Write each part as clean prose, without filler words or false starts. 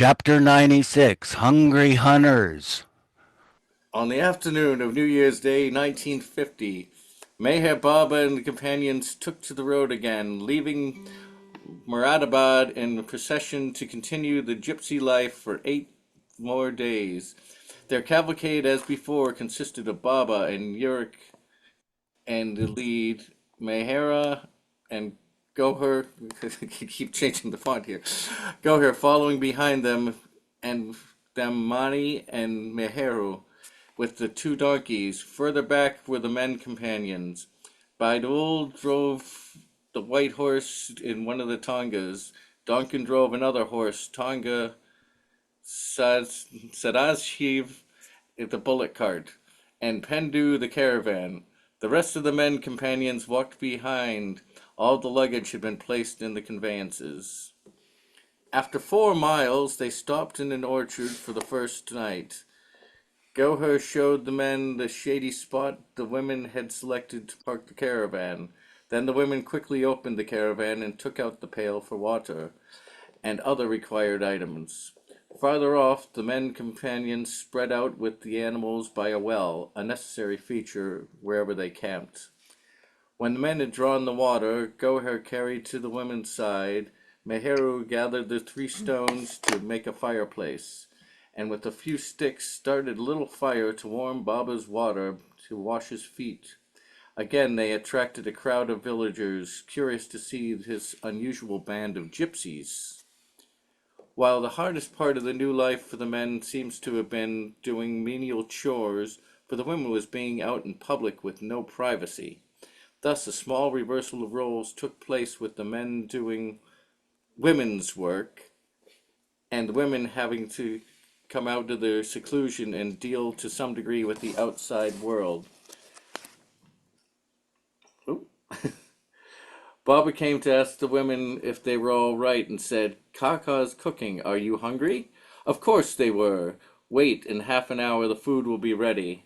Chapter 96 Hungry Hunters. On the afternoon of New Year's Day, 1950, Meher Baba and the companions took to the road again, leaving Moradabad in procession to continue the gypsy life for 8 more days. Their cavalcade, as before, consisted of Baba and Yurik and the lead, Mehera and Goher. Keep changing the font here. Goher following behind them, and them Mani and Meheru with the two donkeys. Further back were the men companions. Baidul drove the white horse in one of the Tongas. Donkin drove another horse, Tonga Sadashiv, the bullock cart, and Pendu the caravan. The rest of the men companions walked behind. All the luggage had been placed in the conveyances. After 4 miles, they stopped in an orchard for the first night. Goher showed the men the shady spot the women had selected to park the caravan. Then the women quickly opened the caravan and took out the pail for water and other required items. Farther off, the men companions spread out with the animals by a well, a necessary feature wherever they camped. When the men had drawn the water, Goher carried to the women's side. Meheru gathered the 3 stones to make a fireplace, and with a few sticks started a little fire to warm Baba's water to wash his feet. Again they attracted a crowd of villagers, curious to see this unusual band of gypsies. While the hardest part of the new life for the men seems to have been doing menial chores, for the women was being out in public with no privacy. Thus a small reversal of roles took place with the men doing women's work and the women having to come out of their seclusion and deal to some degree with the outside world. Oop. Baba came to ask the women if they were all right and said, Kaka's cooking. Are you hungry? Of course they were. Wait, in half an hour the food will be ready.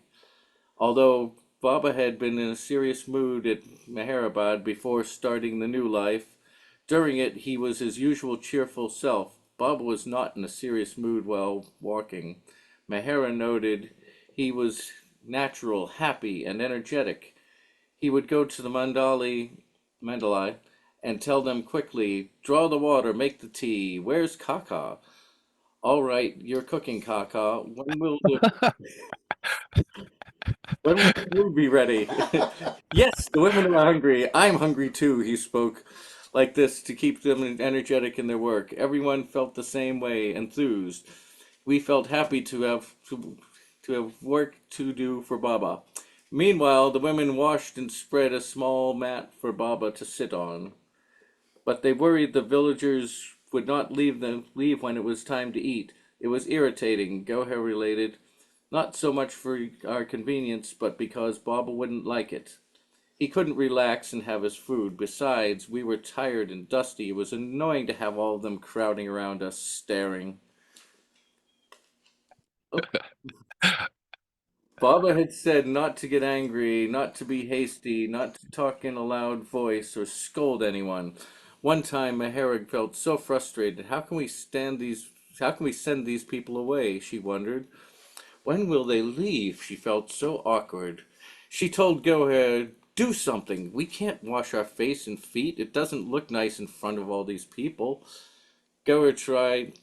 Although Baba had been in a serious mood at Meherabad before starting the new life, during it he was his usual cheerful self. Baba was not in a serious mood while walking. Mehera noted he was natural, happy, and energetic. He would go to the mandalai and tell them quickly, draw the water, make the tea. Where's Kaka? All right, you're cooking, Kaka. When will the food be ready? Yes, the women are hungry. I'm hungry too, he spoke like this to keep them energetic in their work. Everyone felt the same way, enthused. We felt happy to have work to do for Baba. Meanwhile, the women washed and spread a small mat for Baba to sit on. But they worried the villagers would not leave when it was time to eat. It was irritating, Goher related, not so much for our convenience, but because Baba wouldn't like it. He couldn't relax and have his food. Besides, we were tired and dusty. It was annoying to have all of them crowding around us, staring. Oh, Baba had said not to get angry, not to be hasty, not to talk in a loud voice or scold anyone. One time Meherig felt so frustrated. How can we send these people away? She wondered. When will they leave? She felt so awkward. She told Goher, do something. We can't wash our face and feet. It doesn't look nice in front of all these people. Goher tried.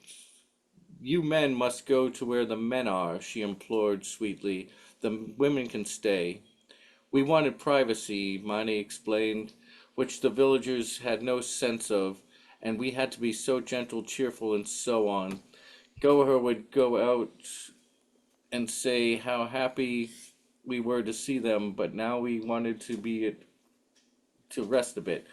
You men must go to where the men are, she implored sweetly. The women can stay. We wanted privacy, Mani explained, which the villagers had no sense of, and we had to be so gentle, cheerful, and so on. Goher would go out and say how happy we were to see them, but now we wanted to rest a bit,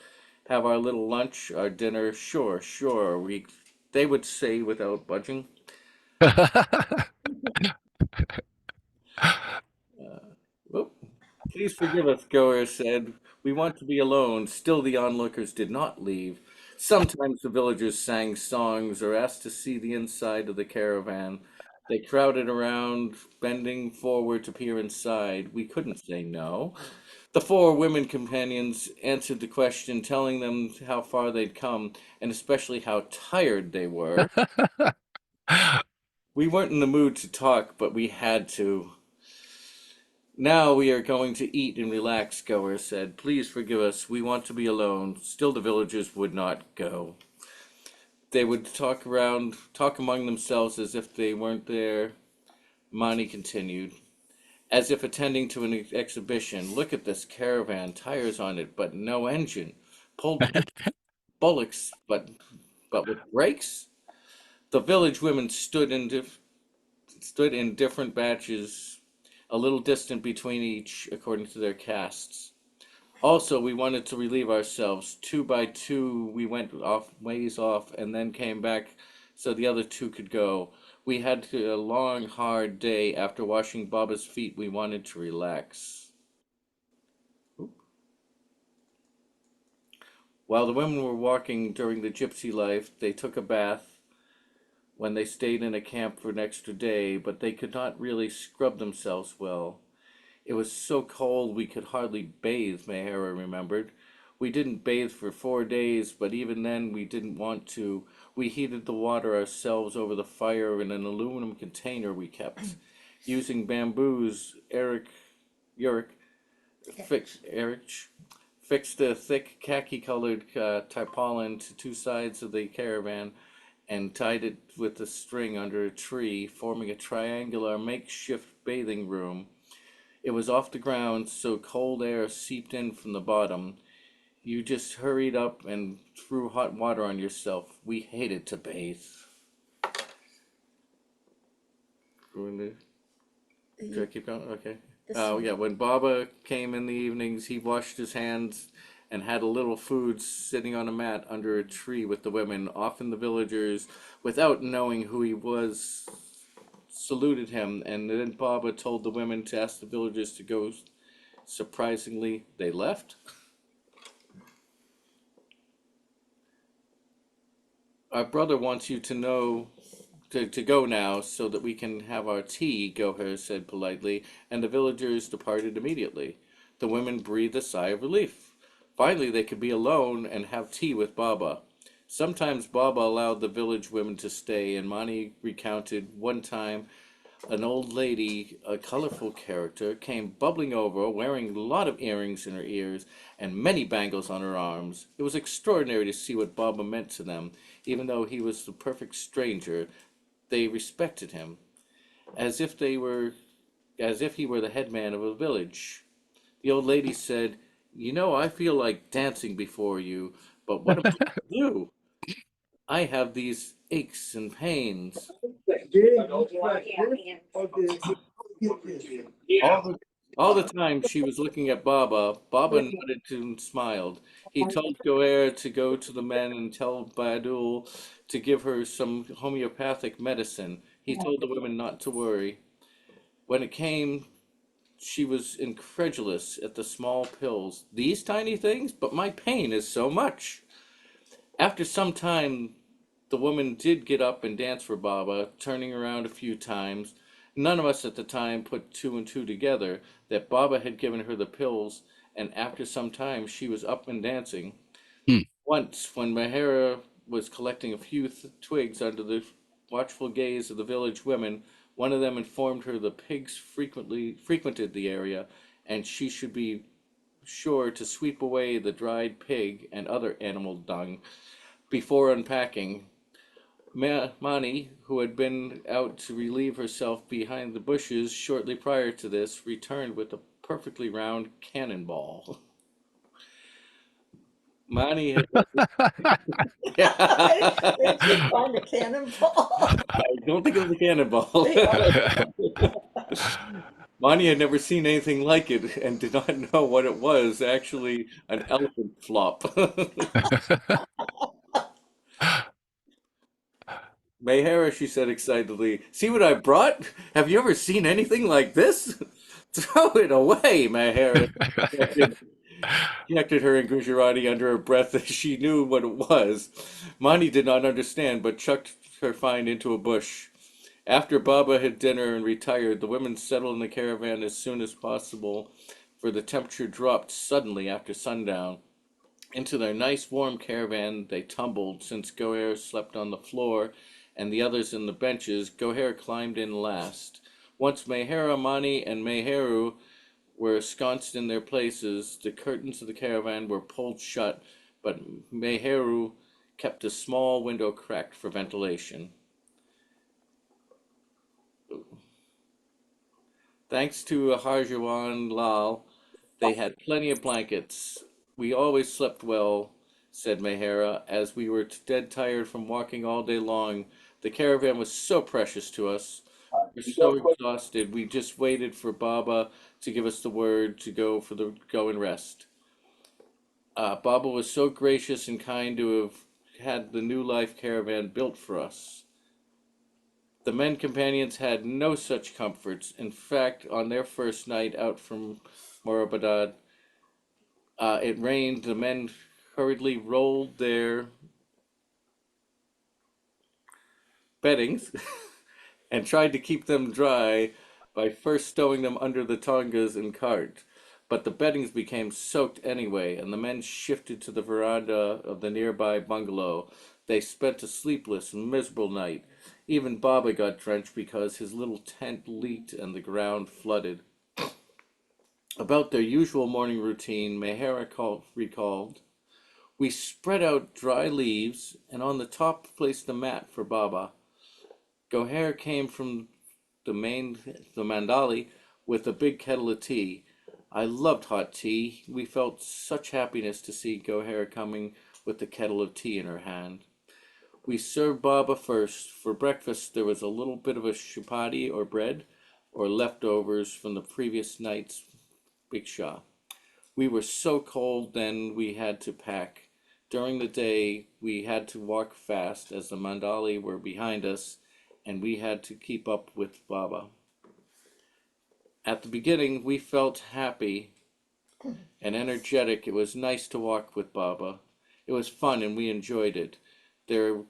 have our little lunch, our dinner. Sure, sure, we they would say without budging. Whoop. Please forgive us, Goer said. We want to be alone. Still, the onlookers did not leave. Sometimes the villagers sang songs or asked to see the inside of the caravan. They crowded around, bending forward to peer inside. We couldn't say no. The 4 women companions answered the question, telling them how far they'd come, and especially how tired they were. We weren't in the mood to talk, but we had to. Now we are going to eat and relax, Goer said. Please forgive us. We want to be alone. Still the villagers would not go. They would talk among themselves as if they weren't there. Mani continued, as if attending to an exhibition. Look at this caravan, tires on it, but no engine. Pulled bullocks, but with brakes? The village women stood in different batches, a little distant between each, according to their castes. Also, we wanted to relieve ourselves. Two by two, we went off ways off and then came back so the other two could go. We had a long, hard day. After washing Baba's feet, we wanted to relax. While the women were walking during the gypsy life, they took a bath when they stayed in a camp for an extra day, but they could not really scrub themselves well. It was so cold we could hardly bathe, Mehera remembered. We didn't bathe for 4 days, but even then we didn't want to. We heated the water ourselves over the fire in an aluminum container we kept. Using bamboos, Eric fixed a thick khaki-colored tarpaulin to two sides of the caravan and tied it with a string under a tree, forming a triangular makeshift bathing room. It was off the ground, so cold air seeped in from the bottom. You just hurried up and threw hot water on yourself. We hated to bathe. Should I keep going? Okay. Yeah, when Baba came in the evenings, he washed his hands and had a little food sitting on a mat under a tree with the women. Often the villagers, without knowing who he was, saluted him, and then Baba told the women to ask the villagers to go. Surprisingly, they left. Our brother wants you to know to go now so that we can have our tea, Goher said politely, and the villagers departed immediately. The women breathed a sigh of relief. Finally, they could be alone and have tea with Baba. Sometimes Baba allowed the village women to stay, and Mani recounted one time an old lady, a colorful character, came bubbling over, wearing a lot of earrings in her ears and many bangles on her arms. It was extraordinary to see what Baba meant to them. Even though he was the perfect stranger, they respected him, as if they were as if he were the head man of a village. The old lady said, "You know, I feel like dancing before you, but what am I to do? I have these aches and pains." All the all the time she was looking at Baba. Baba nodded and smiled. He told Goer to go to the men and tell Badul to give her some homeopathic medicine. He told the women not to worry. When it came, she was incredulous at the small pills. These tiny things? But my pain is so much. After some time, the woman did get up and dance for Baba, turning around a few times. None of us at the time put two and two together that Baba had given her the pills, and after some time she was up and dancing. Hmm. Once, when Mehera was collecting a few twigs under the watchful gaze of the village women, one of them informed her the pigs frequently frequented the area, and she should be sure to sweep away the dried pig and other animal dung before unpacking. Mani, who had been out to relieve herself behind the bushes shortly prior to this, returned with a perfectly round cannonball. Mani had Where'd you find a cannonball? I don't think it was a cannonball. Mani had never seen anything like it and did not know what it was. Actually, an elephant flop. Mayhara, she said excitedly, see what I brought? Have you ever seen anything like this? Throw it away, Mayhara corrected her in Gujarati under her breath as she knew what it was. Mani did not understand, but chucked her find into a bush. After Baba had dinner and retired, the women settled in the caravan as soon as possible, for the temperature dropped suddenly after sundown. Into their nice warm caravan they tumbled, since Goer slept on the floor and the others in the benches, Goher climbed in last. Once Mehera, Mani, and Meheru were ensconced in their places, the curtains of the caravan were pulled shut, but Meheru kept a small window cracked for ventilation. Thanks to Harjawan Lal, they had plenty of blankets. We always slept well, said Mehera, as we were dead tired from walking all day long. The caravan was so precious to us. We were so exhausted. We just waited for Baba to give us the word to go and rest. Baba was so gracious and kind to have had the New Life caravan built for us. The men companions had no such comforts. In fact, on their first night out from Morabadad, it rained. The men hurriedly rolled their beddings and tried to keep them dry by first stowing them under the tongas and cart. But the beddings became soaked anyway, and the men shifted to the veranda of the nearby bungalow. They spent a sleepless and miserable night. Even Baba got drenched because his little tent leaked and the ground flooded. About their usual morning routine, Mehera recalled, "We spread out dry leaves and on the top placed a mat for Baba. Goher came from the Mandali with a big kettle of tea. I loved hot tea. We felt such happiness to see Goher coming with the kettle of tea in her hand. We served Baba first. For breakfast there was a little bit of a chapati or bread or leftovers from the previous night's rickshaw. We were so cold then we had to pack. During the day we had to walk fast as the Mandali were behind us and we had to keep up with Baba. At the beginning we felt happy and energetic. It was nice to walk with Baba. It was fun and we enjoyed it. There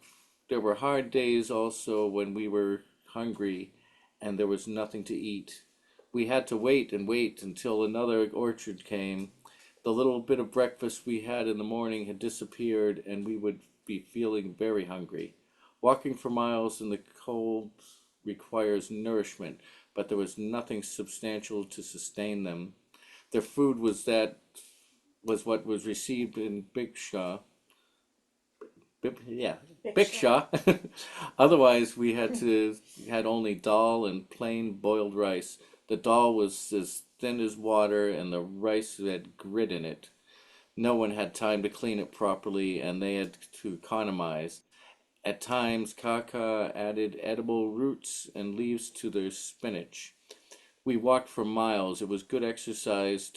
there were hard days also when we were hungry and there was nothing to eat. We had to wait and wait until another orchard came. The little bit of breakfast we had in the morning had disappeared and we would be feeling very hungry. Walking for miles in the cold requires nourishment, but there was nothing substantial to sustain them. Their food was what was received in yeah, Big Biksha. Otherwise, we had only dal and plain boiled rice. The dal was as thin as water, and the rice had grit in it. No one had time to clean it properly, and they had to economize. At times, Kaka added edible roots and leaves to their spinach. We walked for miles. It was good exercise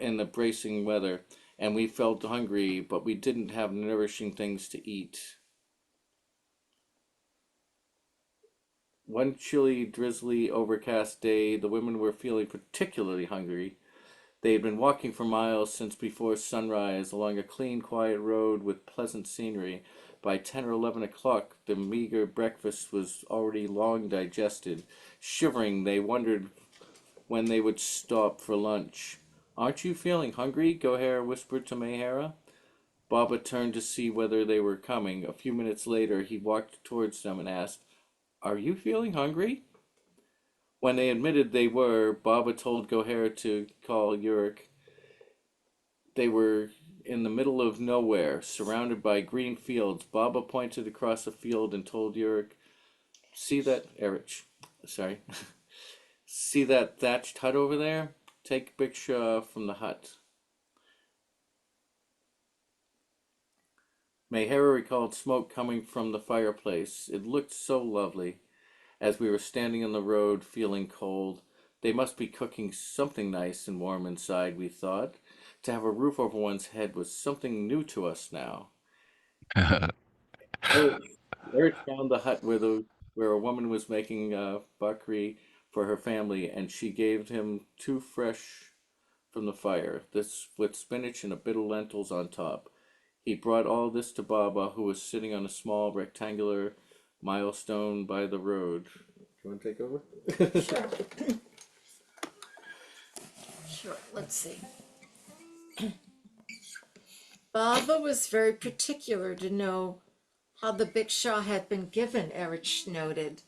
in the bracing weather, and we felt hungry, but we didn't have nourishing things to eat. One chilly, drizzly, overcast day, the women were feeling particularly hungry. They had been walking for miles since before sunrise along a clean, quiet road with pleasant scenery. By 10 or 11 o'clock, the meager breakfast was already long digested. Shivering, they wondered when they would stop for lunch. Aren't you feeling hungry? Goher whispered to Mehera. Baba turned to see whether they were coming. A few minutes later, he walked towards them and asked, Are you feeling hungry? When they admitted they were, Baba told Goher to call Yurik. They were in the middle of nowhere, surrounded by green fields. Baba pointed across a field and told Yurik, See that, Erich, sorry, see that thatched hut over there? Take Biksha from the hut. Mehera recalled smoke coming from the fireplace. It looked so lovely. As we were standing on the road, feeling cold, they must be cooking something nice and warm inside, we thought. To have a roof over one's head was something new to us now. Eric, Eric found the hut where a woman was making bakri for her family, and she gave him two fresh from the fire, this with spinach and a bit of lentils on top. He brought all this to Baba, who was sitting on a small rectangular milestone by the road. Do you want to take over? Sure. Sure. Let's see. Baba was very particular to know how the Bikshaw had been given, Erich noted.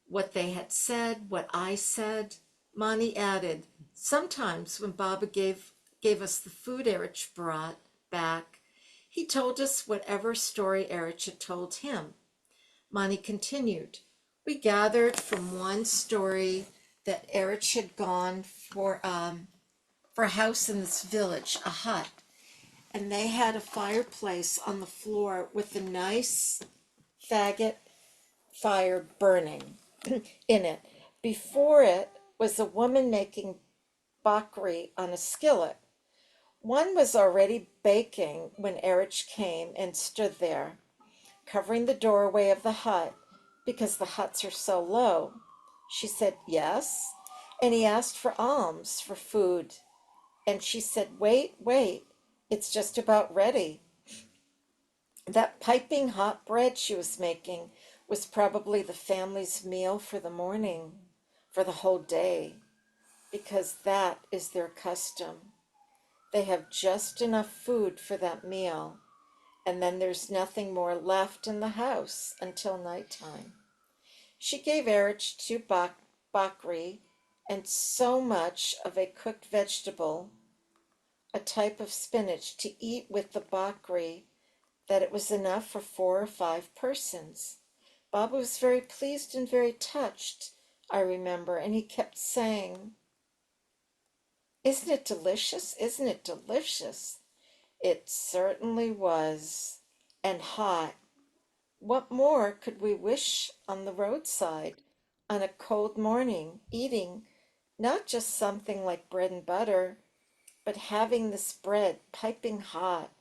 What they had said, what I said. Mani added, sometimes when Baba gave us the food Erich brought back, he told us whatever story Erich had told him. Mani continued, we gathered from one story that Erich had gone for a house in this village, a hut, and they had a fireplace on the floor with a nice faggot fire burning in it. Before it was a woman making bakri on a skillet. One was already baking when Erich came and stood there, covering the doorway of the hut because the huts are so low. She said, yes. And he asked for alms, for food. And she said, wait, wait, it's just about ready. That piping hot bread she was making was probably the family's meal for the morning, for the whole day, because that is their custom. They have just enough food for that meal, and then there's nothing more left in the house until nighttime. She gave Erich two bakri and so much of a cooked vegetable, a type of spinach, to eat with the bakri that it was enough for 4 or 5 persons. Baba was very pleased and very touched, I remember, and he kept saying, isn't it delicious? Isn't it delicious? It certainly was, and hot. What more could we wish on the roadside on a cold morning, eating not just something like bread and butter, but having this bread piping hot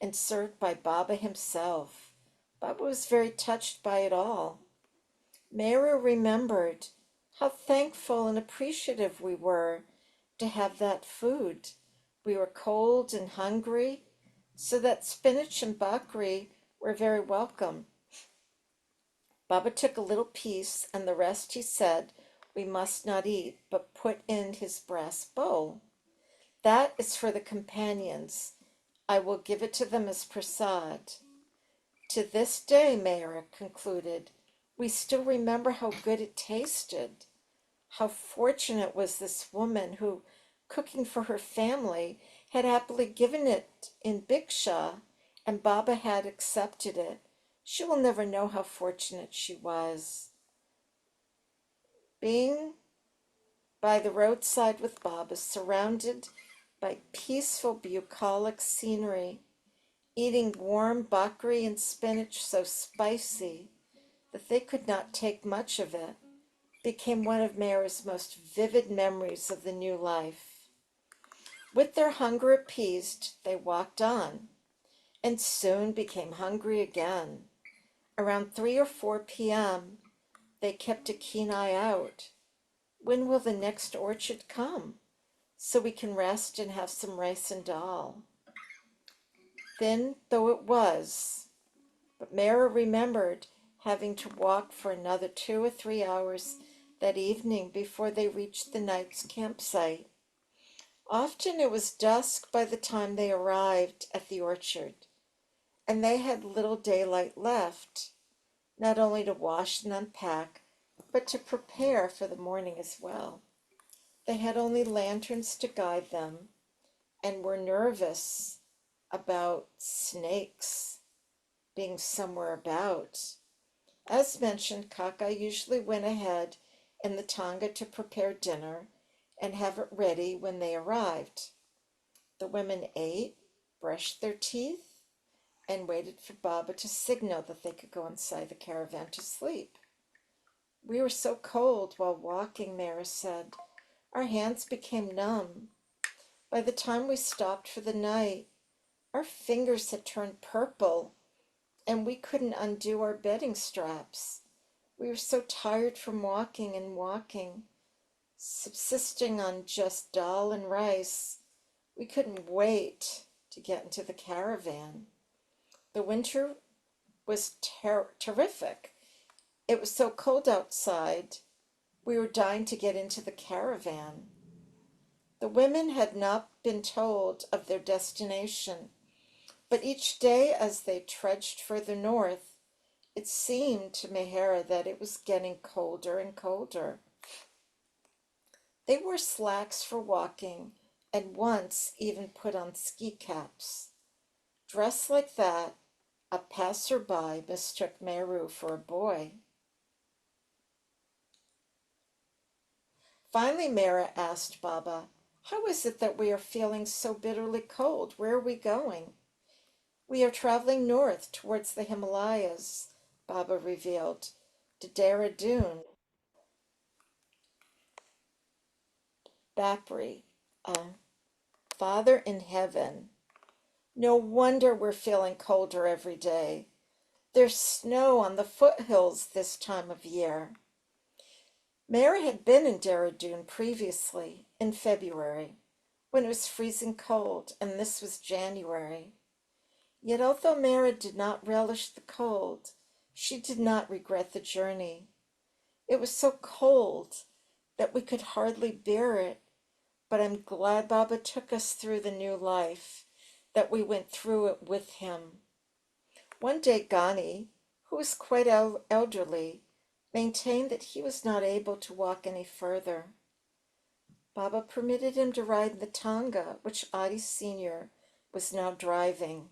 and served by Baba himself? Baba was very touched by it all. Mehera remembered how thankful and appreciative we were to have that food. We were cold and hungry, so that spinach and bakri were very welcome. Baba took a little piece, and the rest, he said, we must not eat, but put in his brass bowl. That is for the companions. I will give it to them as prasad. To this day, Mehera concluded, we still remember how good it tasted. How fortunate was this woman who, cooking for her family, had happily given it in Biksha, and Baba had accepted it. She will never know how fortunate she was. Being by the roadside with Baba, surrounded by peaceful bucolic scenery, eating warm bakri and spinach so spicy that they could not take much of it, became one of Mehera's most vivid memories of the new life. With their hunger appeased, they walked on, and soon became hungry again. Around 3 or 4 p.m., they kept a keen eye out. When will the next orchard come, so we can rest and have some rice and dal? Thin though it was, but Mehera remembered having to walk for another 2 or 3 hours that evening before they reached the night's campsite. Often it was dusk by the time they arrived at the orchard, and they had little daylight left, not only to wash and unpack, but to prepare for the morning as well. They had only lanterns to guide them, and were nervous about snakes being somewhere about. As mentioned, Kaka usually went ahead in the tanga to prepare dinner and have it ready when they arrived. The women ate, brushed their teeth, and waited for Baba to signal that they could go inside the caravan to sleep. We were so cold while walking, Mehera said. Our hands became numb. By the time we stopped for the night, our fingers had turned purple, and we couldn't undo our bedding straps. We were so tired from walking and walking, subsisting on just dal and rice. We couldn't wait to get into the caravan. The winter was terrific. It was so cold outside, we were dying to get into the caravan. The women had not been told of their destination, But each day as they trudged further north, it seemed to Mehera that it was getting colder and colder. They wore slacks for walking and once even put on ski caps. Dressed like that, a passerby mistook Meru for a boy. Finally, Mera asked Baba, "How is it that we are feeling so bitterly cold? Where are we going?" "We are traveling north towards the Himalayas," Baba revealed, "to Dehradun, Bapri. Uh, Father in heaven, no wonder we're feeling colder every day. There's snow on the foothills this time of year." Mary had been in Dehradun previously, in February, when it was freezing cold, and this was January. Yet although Mary did not relish the cold, she did not regret the journey. It was so cold that we could hardly bear it, but I'm glad Baba took us through the new life, that we went through it with him. One day Ghani, who was quite elderly, maintained that he was not able to walk any further. Baba permitted him to ride the tanga, which Adi Sr. was now driving.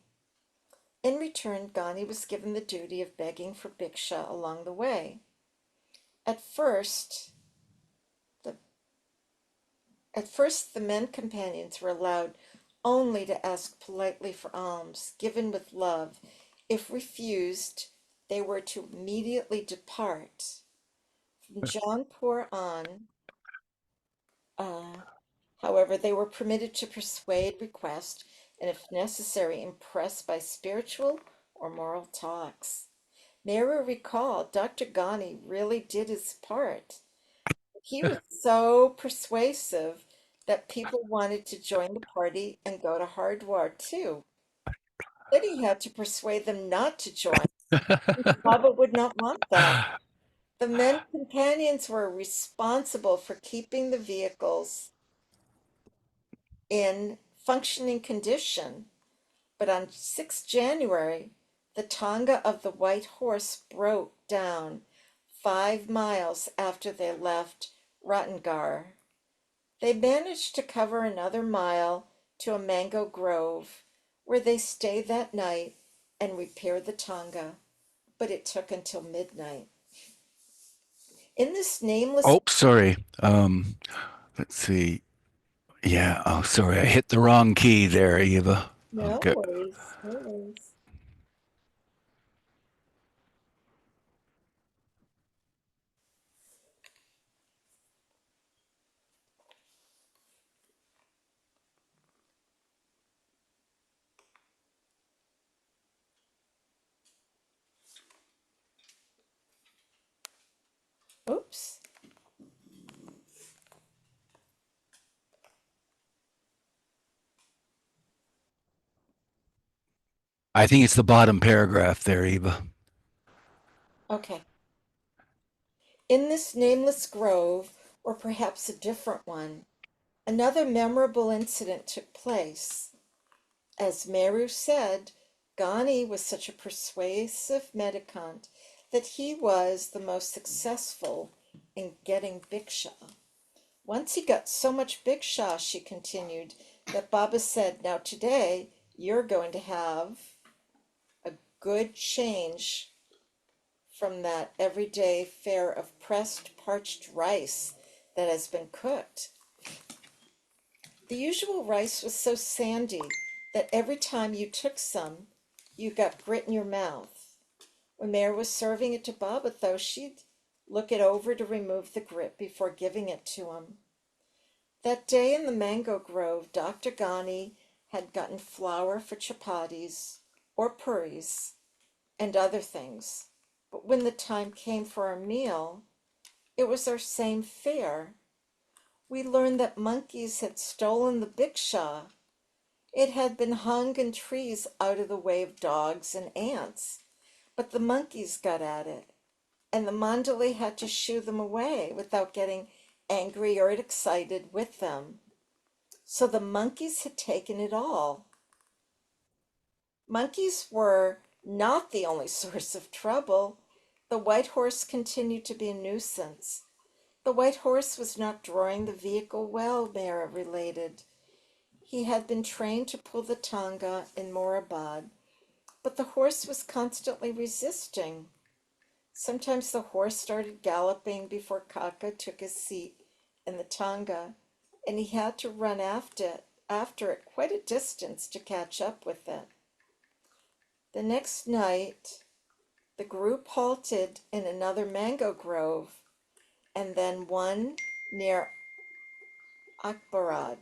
In return, Ghani was given the duty of begging for bhiksha along the way. At first, the at first the men companions were allowed only to ask politely for alms, given with love. If refused, they were to immediately depart. From Jaunpur on, uh, however, they were permitted to persuade, request, and if necessary, impress by spiritual or moral talks. Nehru recalled Dr. Ghani really did his part. He was so persuasive that people wanted to join the party and go to Hardwar too. Then he had to persuade them not to join. Baba would not want that. The men companions were responsible for keeping the vehicles in functioning condition, but on 6th January, the Tonga of the White Horse broke down 5 miles after they left Ratngar. They managed to cover another mile to a mango grove, where they stayed that night and repaired the Tonga, but it took until midnight. In this nameless, Oh, sorry. Let's see. Yeah. Oh, sorry. I hit the wrong key there, Eva. no Okay. worries, no worries. Oops. I think it's the bottom paragraph there, Eva. Okay. In this nameless grove, or perhaps a different one, another memorable incident took place. As Meru said, Ghani was such a persuasive mendicant that he was the most successful in getting bhiksha. Once he got so much bhiksha, she continued, that Baba said, "Now today you're going to have a good change from that everyday fare of pressed parched rice that has been cooked." The usual rice was so sandy that every time you took some, you got grit in your mouth. When Mary was serving it to Baba, though, she'd look it over to remove the grit before giving it to him. That day in the mango grove, Dr. Ghani had gotten flour for chapatis or puris and other things. But when the time came for our meal, it was our same fare. We learned that monkeys had stolen the bhiksha. It had been hung in trees out of the way of dogs and ants, but the monkeys got at it, and the mandali had to shoo them away without getting angry or excited with them. So the monkeys had taken it all. Monkeys were not the only source of trouble. The white horse continued to be a nuisance. The white horse was not drawing the vehicle well, Mehera related. He had been trained to pull the tanga in Morabad, but the horse was constantly resisting. Sometimes the horse started galloping before Kaka took his seat in the tanga, and he had to run after it quite a distance to catch up with it. The next night, the group halted in another mango grove and then one near Akbarad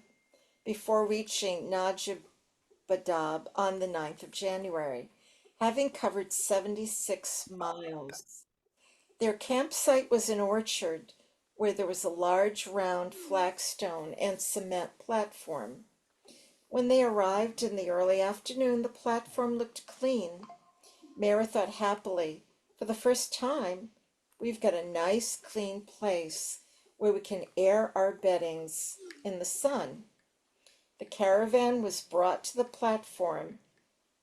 before reaching Najib Badab on the 9th of January, having covered 76 miles. Their campsite was an orchard where there was a large round flagstone and cement platform. When they arrived in the early afternoon, the platform looked clean. Mehera thought happily, for the first time, we've got a nice clean place where we can air our beddings in the sun. The caravan was brought to the platform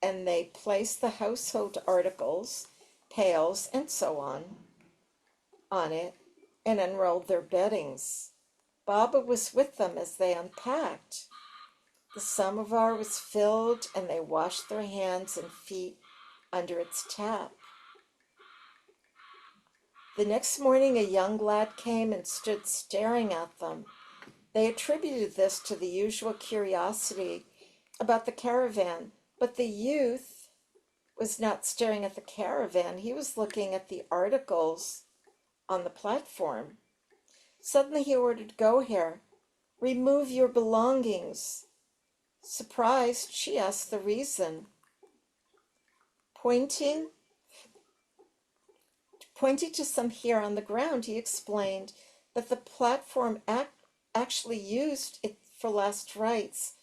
and they placed the household articles, pails, and so on it and unrolled their beddings. Baba was with them as they unpacked. The samovar was filled and they washed their hands and feet under its tap. The next morning, a young lad came and stood staring at them. They attributed this to the usual curiosity about the caravan, but the youth was not staring at the caravan. He was looking at the articles on the platform. Suddenly he ordered Go here, remove your belongings. Surprised, she asked the reason. Pointing Pointing to some hair on the ground, he explained that the platform actually used it for last rites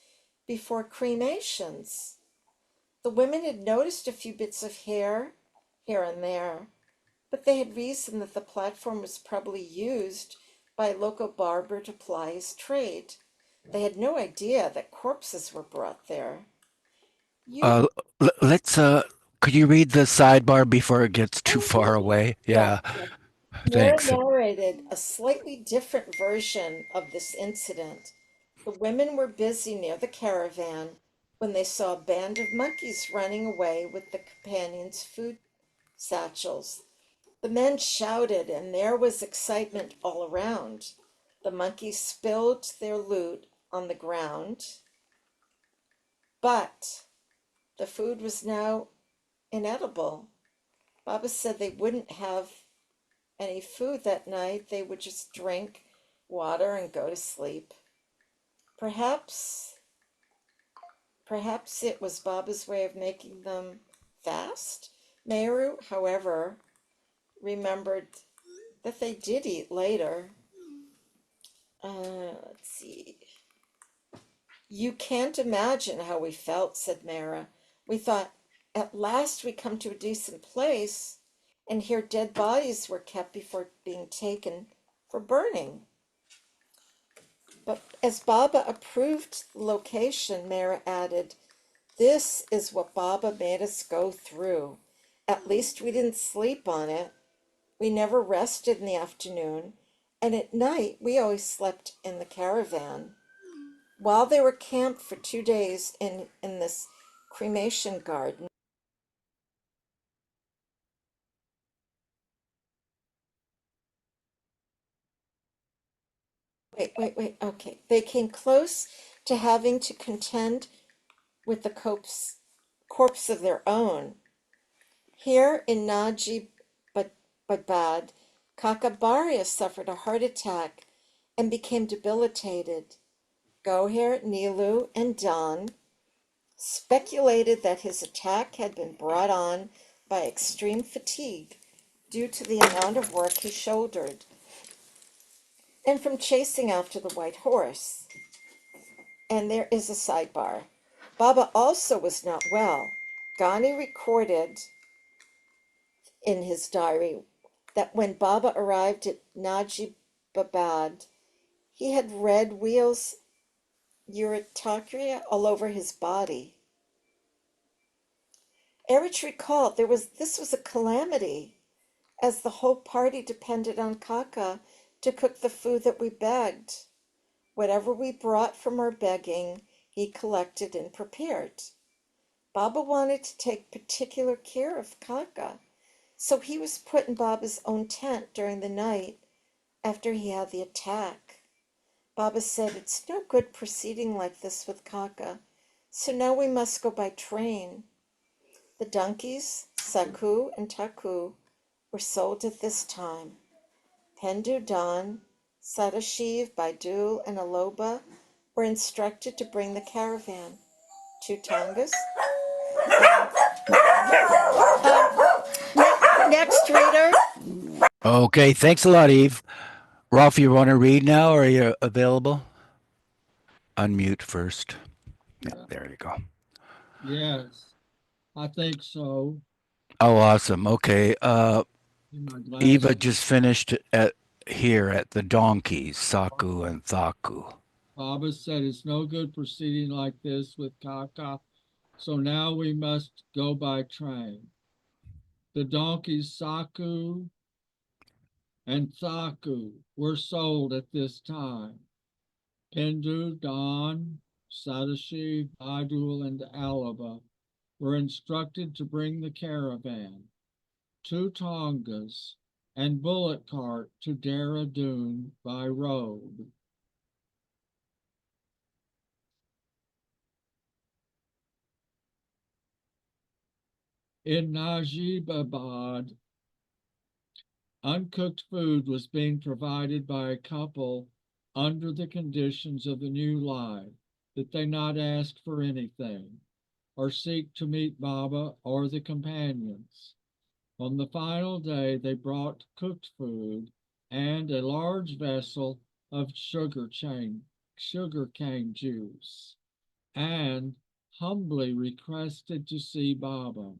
before cremations. The women had noticed a few bits of hair here and there, but they had reasoned that the platform was probably used by a local barber to ply his trade. They had no idea that corpses were brought there. You, Uh, let's could you read the sidebar before it gets too oh, far away? yeah, Yeah, yeah. Mara thanks. narrated a slightly different version of this incident. The women were busy near the caravan when they saw a band of monkeys running away with the companions' food satchels. The men shouted, and there was excitement all around. The monkeys spilled their loot on the ground, but the food was now inedible. Baba said they wouldn't have any food that night. They would just drink water and go to sleep. Perhaps, perhaps it was Baba's way of making them fast. Meru, however, remembered that they did eat later. Let's see. You can't imagine how we felt, said Mara. We thought, at last we come to a decent place, and here dead bodies were kept before being taken for burning. But as Baba approved the location, Mara added, this is what Baba made us go through. At least we didn't sleep on it. We never rested in the afternoon, and at night we always slept in the caravan. While they were camped for 2 days in this cremation garden, okay, they came close to having to contend with the corpse of their own. Here in Najib Babad, Kakabaria suffered a heart attack and became debilitated. Goher, Nilu, and Don speculated that his attack had been brought on by extreme fatigue due to the amount of work he shouldered and from chasing after the white horse. And there is a sidebar. Baba also was not well. Ghani recorded in his diary that when Baba arrived at Najibabad, he had red wheals urticaria all over his body. Erich recalled this was a calamity, as the whole party depended on Kaka to cook the food that we begged. Whatever we brought from our begging, he collected and prepared. Baba wanted to take particular care of Kaka, so he was put in Baba's own tent during the night after he had the attack. Baba said, "It's no good proceeding like this with Kaka, so now we must go by train." The donkeys, Saku and Taku, were sold at this time. Pendu Dan, Sadashiv, Baidu, and Aloba were instructed to bring the caravan. Two Tongas. Next reader. Okay, thanks a lot, Eve. Rolf, you want to read now, or are you available? Unmute first. Yeah, Yeah. there you go. Yes, I think so. Oh, awesome. Okay. In my Eva glasses. just finished at here at the donkeys, Saku and Thaku. Baba said it's no good proceeding like this with Kaka, so now we must go by train. The donkeys Saku and Thaku were sold at this time. Pendu, Don, Sadashi, Badul, and Alaba were instructed to bring the caravan, two Tongas, and bullock cart to Dehradun by road. In Najibabad, uncooked food was being provided by a couple under the conditions of the new life that they not ask for anything or seek to meet Baba or the companions. On the final day, they brought cooked food and a large vessel of sugarcane juice, and humbly requested to see Baba.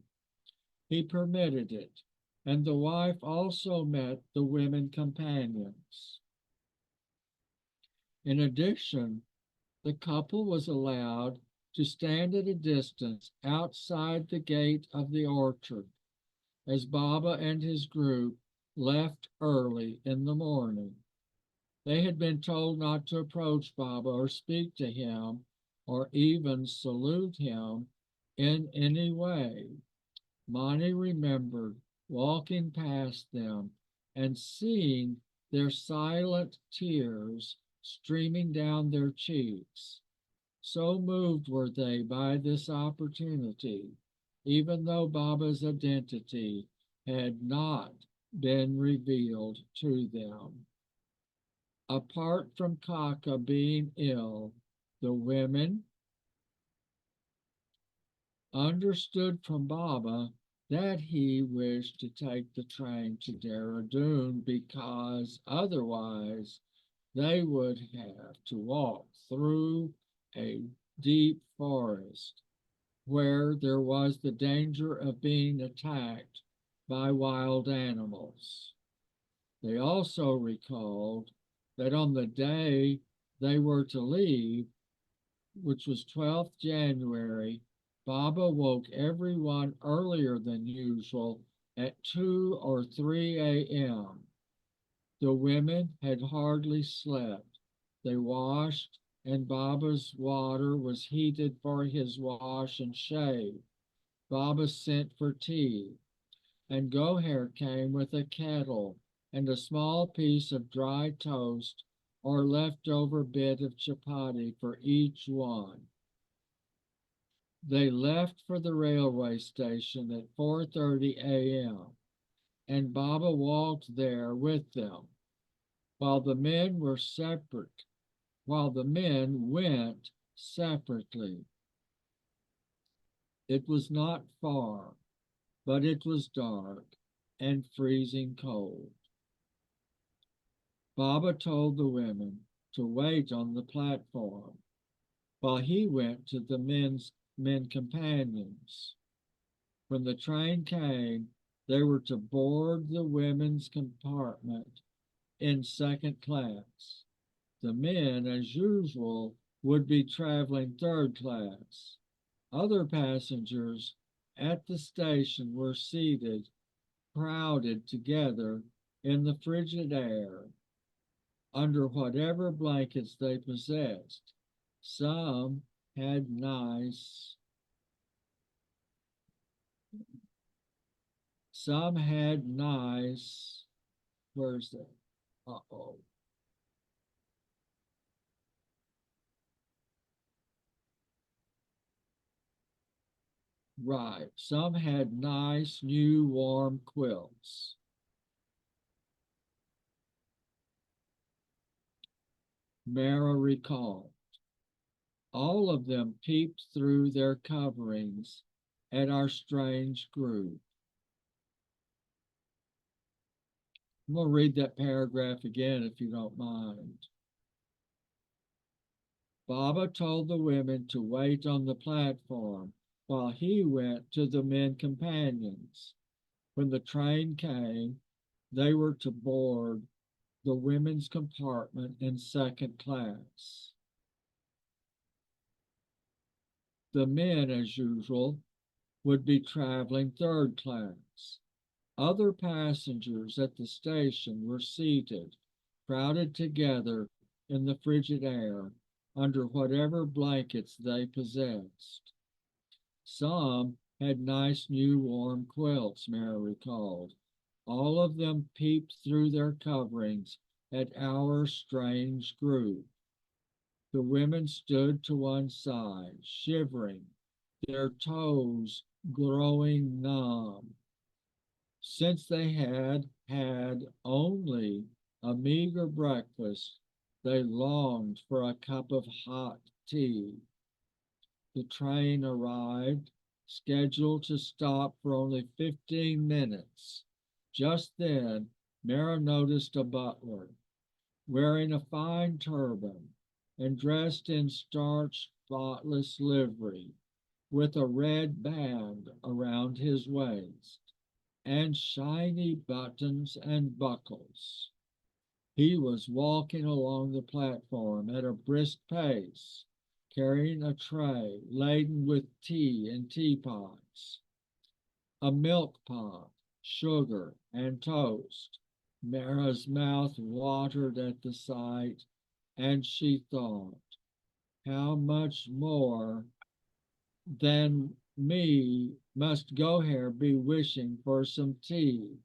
He permitted it, and the wife also met the women companions. In addition, the couple was allowed to stand at a distance outside the gate of the orchard as Baba and his group left early in the morning. They had been told not to approach Baba or speak to him or even salute him in any way. Mani remembered walking past them and seeing their silent tears streaming down their cheeks. So moved were they by this opportunity, even though Baba's identity had not been revealed to them. Apart from Kaka being ill, the women understood from Baba that he wished to take the train to Dehradun because otherwise they would have to walk through a deep forest where there was the danger of being attacked by wild animals. They also recalled that on the day they were to leave, which was 12th January, Baba woke everyone earlier than usual at 2 or 3 a.m. The women had hardly slept. They washed, and Baba's water was heated for his wash and shave. Baba sent for tea, and Goher came with a kettle and a small piece of dry toast or leftover bit of chapati for each one. They left for the railway station at 4:30 a.m., and Baba walked there with them, while the men were separate, while the men went separately. It was not far, but it was dark and freezing cold. Baba told the women to wait on the platform while he went to the men companions. When the train came, they were to board the women's compartment in second class. The men, as usual, would be traveling third class. Other passengers at the station were seated, crowded together in the frigid air, under whatever blankets they possessed. Some had nice, some had nice, where's that? Uh-oh. Right. Some had nice, new, warm quilts. Mara recalled. All of them peeped through their coverings at our strange group. I'm going to read that paragraph again if you don't mind. Baba told the women to wait on the platform while he went to the men companions. When the train came, they were to board the women's compartment in second class. The men, as usual, would be traveling third class. Other passengers at the station were seated, crowded together in the frigid air, under whatever blankets they possessed. Some had nice new warm quilts, Mary recalled. All of them peeped through their coverings at our strange group. The women stood to one side, shivering, their toes growing numb. Since they had had only a meager breakfast, they longed for a cup of hot tea. The train arrived, scheduled to stop for only 15 minutes. Just then, Mara noticed a butler wearing a fine turban and dressed in starched, spotless livery, with a red band around his waist and shiny buttons and buckles. He was walking along the platform at a brisk pace, carrying a tray laden with tea and teapots, a milk pot, sugar, and toast. Mara's mouth watered at the sight, and she thought, how much more than me must Goher be wishing for some tea.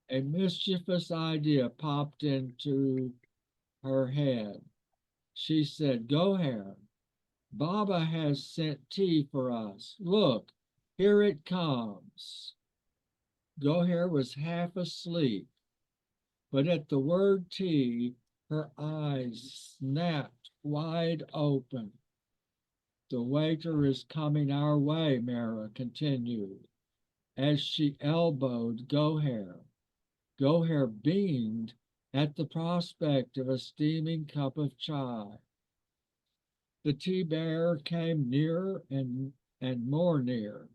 A mischievous idea popped into her head. She said, Goher, Baba has sent tea for us. Look, here it comes. Goher was half asleep, but at the word tea, her eyes snapped wide open. The waiter is coming our way, Mara continued, as she elbowed Goher. Goher beamed at the prospect of a steaming cup of chai. The tea bearer came nearer and more near.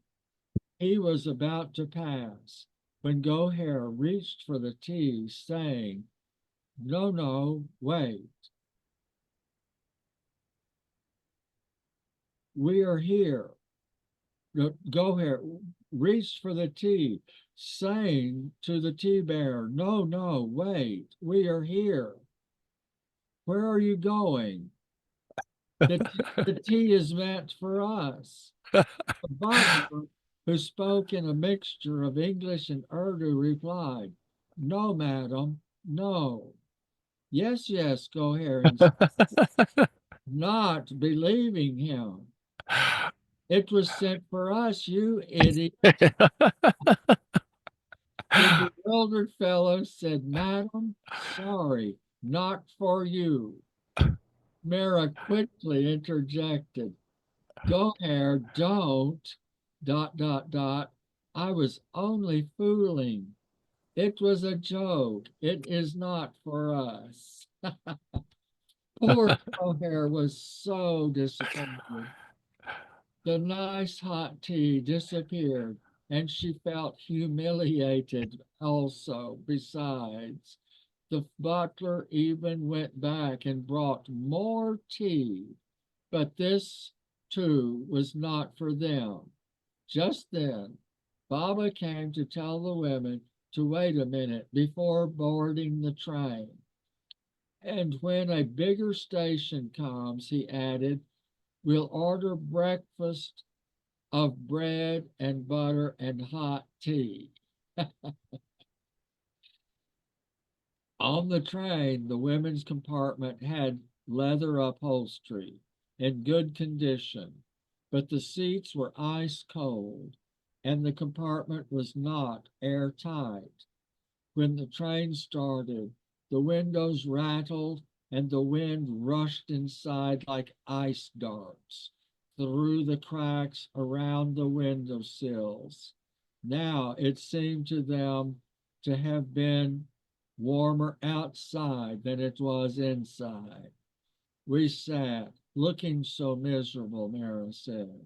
He was about to pass when Goher reached for the tea, saying, no, no, wait. We are here. Goher reached for the tea, saying to the tea bearer, no, no, wait. We are here. Where are you going? The tea is meant for us. The butler, who spoke in a mixture of English and Urdu, replied, no, madam, no. Yes, yes, Goher insisted, not believing him. It was sent for us, you idiot. The bewildered fellow said, madam, sorry, not for you. Mara quickly interjected, Goher, don't, dot, dot, dot. I was only fooling. It was a joke. It is not for us. Poor Goher was so disappointed. The nice hot tea disappeared, and she felt humiliated also. Besides, the butler even went back and brought more tea, but this too was not for them. Just then, Baba came to tell the women to wait a minute before boarding the train. And when a bigger station comes, he added, we'll order breakfast of bread and butter and hot tea. On the train, the women's compartment had leather upholstery in good condition, but the seats were ice cold and the compartment was not airtight. When the train started, the windows rattled and the wind rushed inside like ice darts through the cracks around the window sills. Now it seemed to them to have been warmer outside than it was inside. We sat, looking so miserable, Mara said.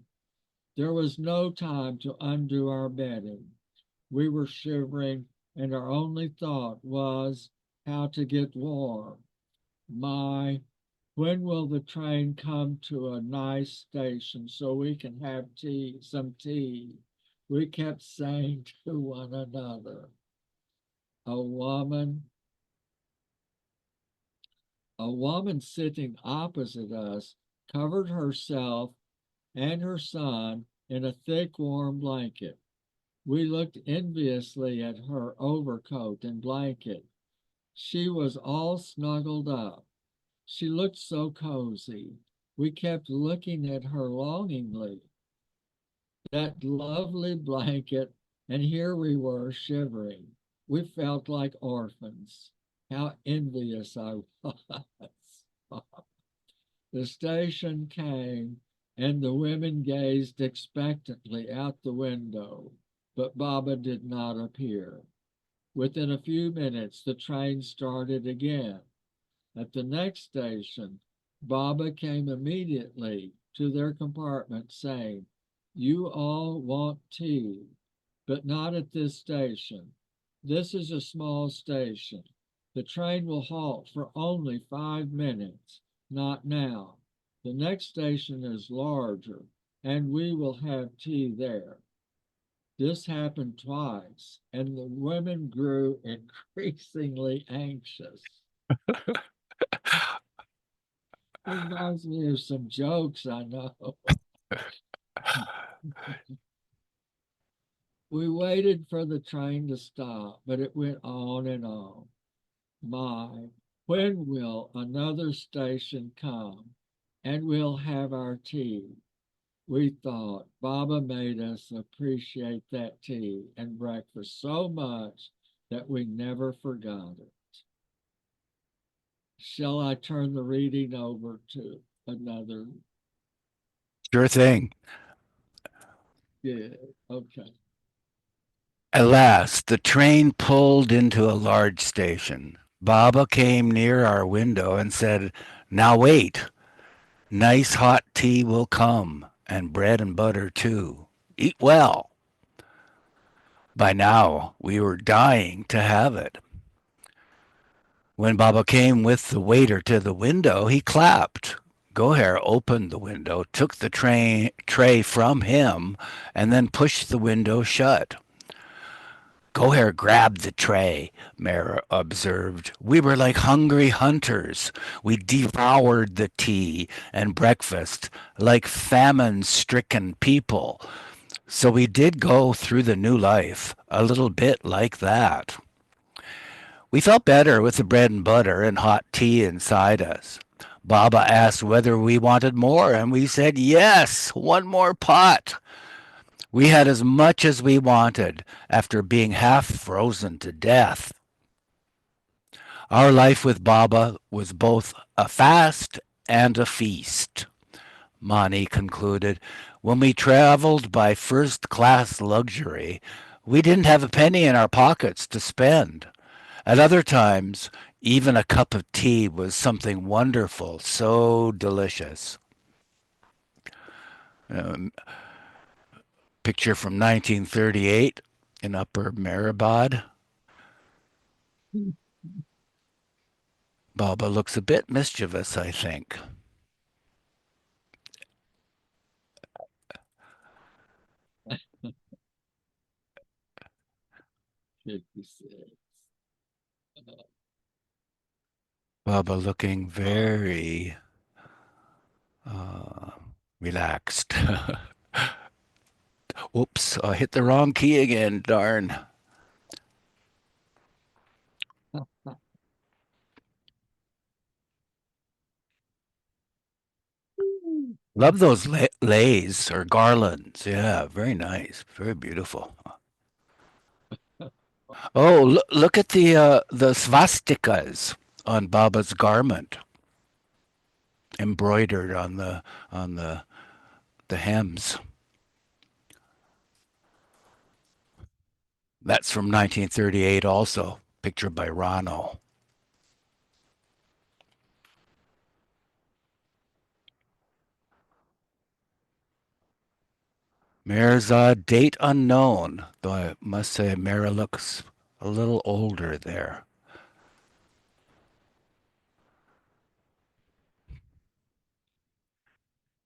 There was no time to undo our bedding. We were shivering, and our only thought was how to get warm. My, when will the train come to a nice station so we can have tea, some tea? We kept saying to one another. A woman, a woman sitting opposite us covered herself and her son in a thick warm blanket. We looked enviously at her overcoat and blanket. She was all snuggled up. She looked so cozy. We kept looking at her longingly. That lovely blanket, and here we were shivering. We felt like orphans. How envious I was. The station came, and the women gazed expectantly out the window, but Baba did not appear. Within a few minutes, the train started again. At the next station, Baba came immediately to their compartment saying, you all want tea, but not at this station. This is a small station. The train will halt for only 5 minutes, not now. The next station is larger, and we will have tea there. This happened twice, and the women grew increasingly anxious. Reminds me of some jokes I know. We waited for the train to stop, but it went on and on. My, when will another station come and we'll have our tea? We thought Baba made us appreciate that tea and breakfast so much that we never forgot it. Shall I turn the reading over to another? Sure thing. Good. Okay. At last, the train pulled into a large station. Baba came near our window and said, now wait. Nice hot tea will come, and bread and butter too. Eat well. By now, we were dying to have it. When Baba came with the waiter to the window, he clapped. Goher opened the window, took the tray from him, and then pushed the window shut. Goher grabbed the tray, Mehera observed. We were like hungry hunters. We devoured the tea and breakfast like famine-stricken people. So we did go through the new life a little bit like that. We felt better with the bread and butter and hot tea inside us. Baba asked whether we wanted more, and we said yes, one more pot. We had as much as we wanted after being half frozen to death. Our life with Baba was both a fast and a feast, Mani concluded. When we traveled by first class luxury, we didn't have a penny in our pockets to spend. At other times, even a cup of tea was something wonderful, so delicious. Um, Picture from 1938 in Upper Mehrabad. Baba looks a bit mischievous, I think. 56. Baba looking very uh, relaxed. Whoops, I hit the wrong key again, darn. Love those lays or garlands. Yeah, very nice. Very beautiful. Oh, look at the swastikas on Baba's garment, embroidered on the hems. That's from 1938 also, picture by Rano. Mirzad, date unknown, though I must say Mira looks a little older there.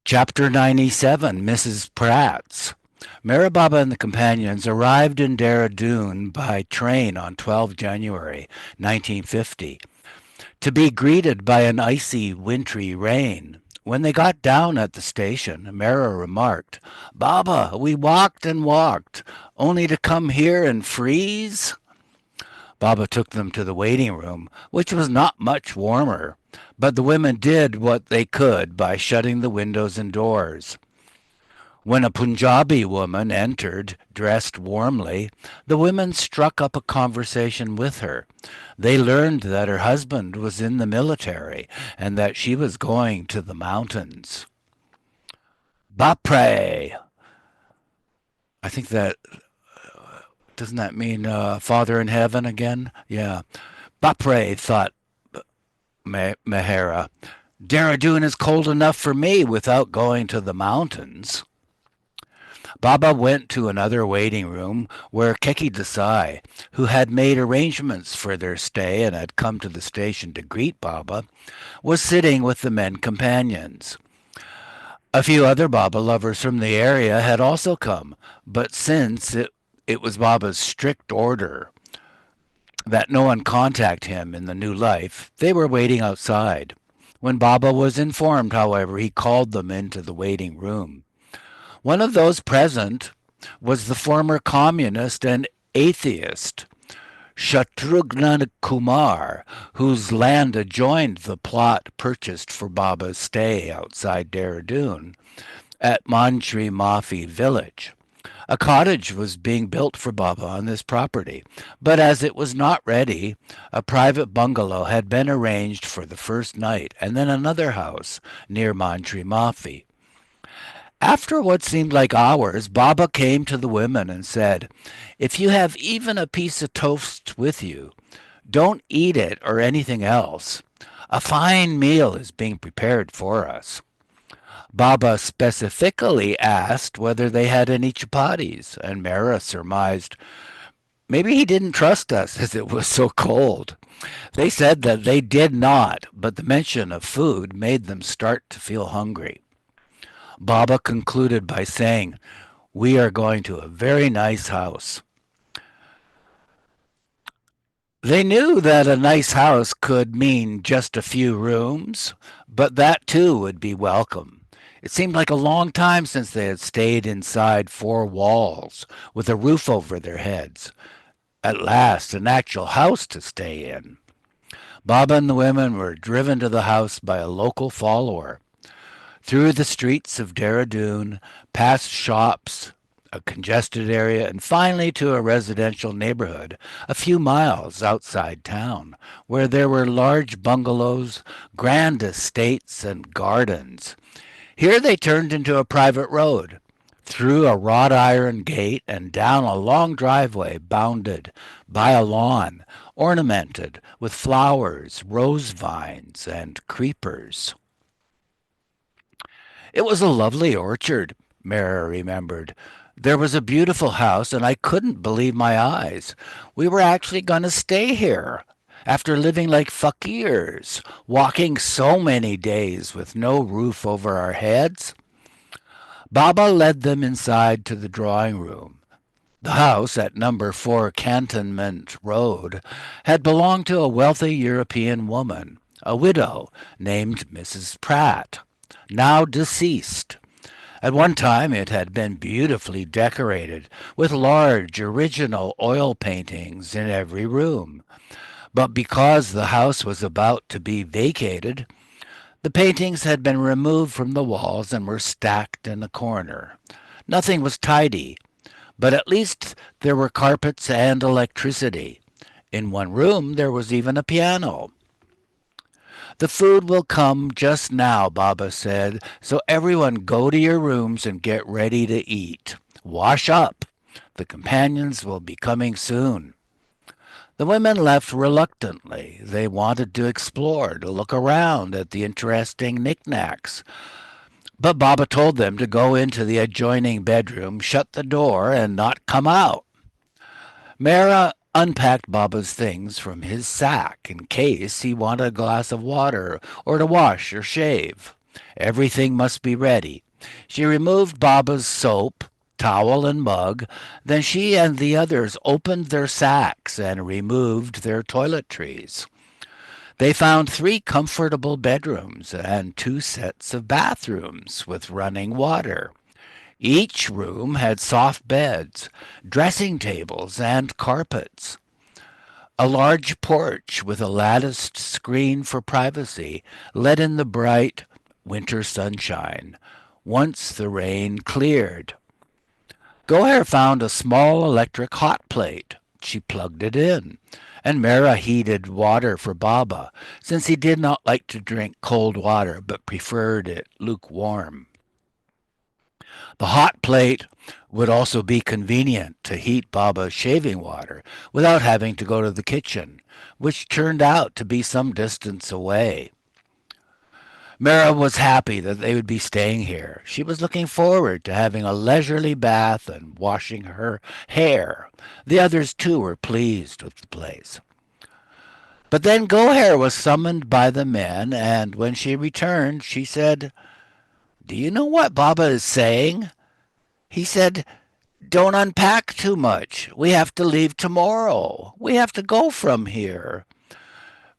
Chapter 97, Mrs. Pratt's. Mera Baba and the companions arrived in Dehradun by train on 12 January 1950 to be greeted by an icy, wintry rain. When they got down at the station, Mera remarked, Baba, we walked and walked, only to come here and freeze? Baba took them to the waiting room, which was not much warmer, but the women did what they could by shutting the windows and doors. When a Punjabi woman entered, dressed warmly, the women struck up a conversation with her. They learned that her husband was in the military and that she was going to the mountains. Bapre! I think that, doesn't that mean Father in Heaven again? Yeah. Bapre, thought Mehera. Dehradun is cold enough for me without going to the mountains. Baba went to another waiting room where Keki Desai, who had made arrangements for their stay and had come to the station to greet Baba, was sitting with the men companions. A few other Baba lovers from the area had also come, but since it was Baba's strict order that no one contact him in the new life, they were waiting outside. When Baba was informed, however, he called them into the waiting room. One of those present was the former communist and atheist Shatrughna Kumar, whose land adjoined the plot purchased for Baba's stay outside Dehradun at Manjri Mafi village. A cottage was being built for Baba on this property, but as it was not ready, a private bungalow had been arranged for the first night, and then another house near Manjri Mafi. After what seemed like hours, Baba came to the women and said, If you have even a piece of toast with you, don't eat it or anything else. A fine meal is being prepared for us. Baba specifically asked whether they had any chapatis, and Mara surmised maybe he didn't trust us as it was so cold. They said that they did not, but the mention of food made them start to feel hungry. Baba concluded by saying, We are going to a very nice house. They knew that a nice house could mean just a few rooms, but that too would be welcome. It seemed like a long time since they had stayed inside four walls with a roof over their heads. At last, an actual house to stay in. Baba and the women were driven to the house by a local follower. Through the streets of Dehradun, past shops, a congested area, and finally to a residential neighborhood a few miles outside town, where there were large bungalows, grand estates, and gardens. Here they turned into a private road, through a wrought iron gate, and down a long driveway bounded by a lawn, ornamented with flowers, rose vines, and creepers. It was a lovely orchard, Mara remembered. There was a beautiful house, and I couldn't believe my eyes. We were actually going to stay here. After living like fakirs, walking so many days with no roof over our heads, Baba led them inside to the drawing room. The house at number 4 Cantonment Road had belonged to a wealthy European woman, a widow named Mrs. Pratt, now deceased. At one time it had been beautifully decorated, with large original oil paintings in every room. But because the house was about to be vacated, the paintings had been removed from the walls and were stacked in a corner. Nothing was tidy, but at least there were carpets and electricity. In one room there was even a piano. The food will come just now, Baba said, so everyone go to your rooms and get ready to eat. Wash up. The companions will be coming soon. The women left reluctantly. They wanted to explore, to look around at the interesting knickknacks. But Baba told them to go into the adjoining bedroom, shut the door, and not come out. Mehera unpacked Baba's things from his sack in case he wanted a glass of water or to wash or shave. Everything must be ready. She removed Baba's soap, towel, and mug. Then she and the others opened their sacks and removed their toiletries. They found 3 comfortable bedrooms and 2 sets of bathrooms with running water. Each room had soft beds, dressing tables, and carpets. A large porch with a latticed screen for privacy let in the bright winter sunshine. Once the rain cleared, Goher found a small electric hot plate. She plugged it in, and Mera heated water for Baba, since he did not like to drink cold water but preferred it lukewarm. The hot plate would also be convenient to heat Baba's shaving water without having to go to the kitchen, which turned out to be some distance away. Mara was happy that they would be staying here. She was looking forward to having a leisurely bath and washing her hair. The others, too, were pleased with the place. But then Goher was summoned by the men, and when she returned, she said, "Do you know what Baba is saying? He said, 'Don't unpack too much. We have to leave tomorrow. We have to go from here.'"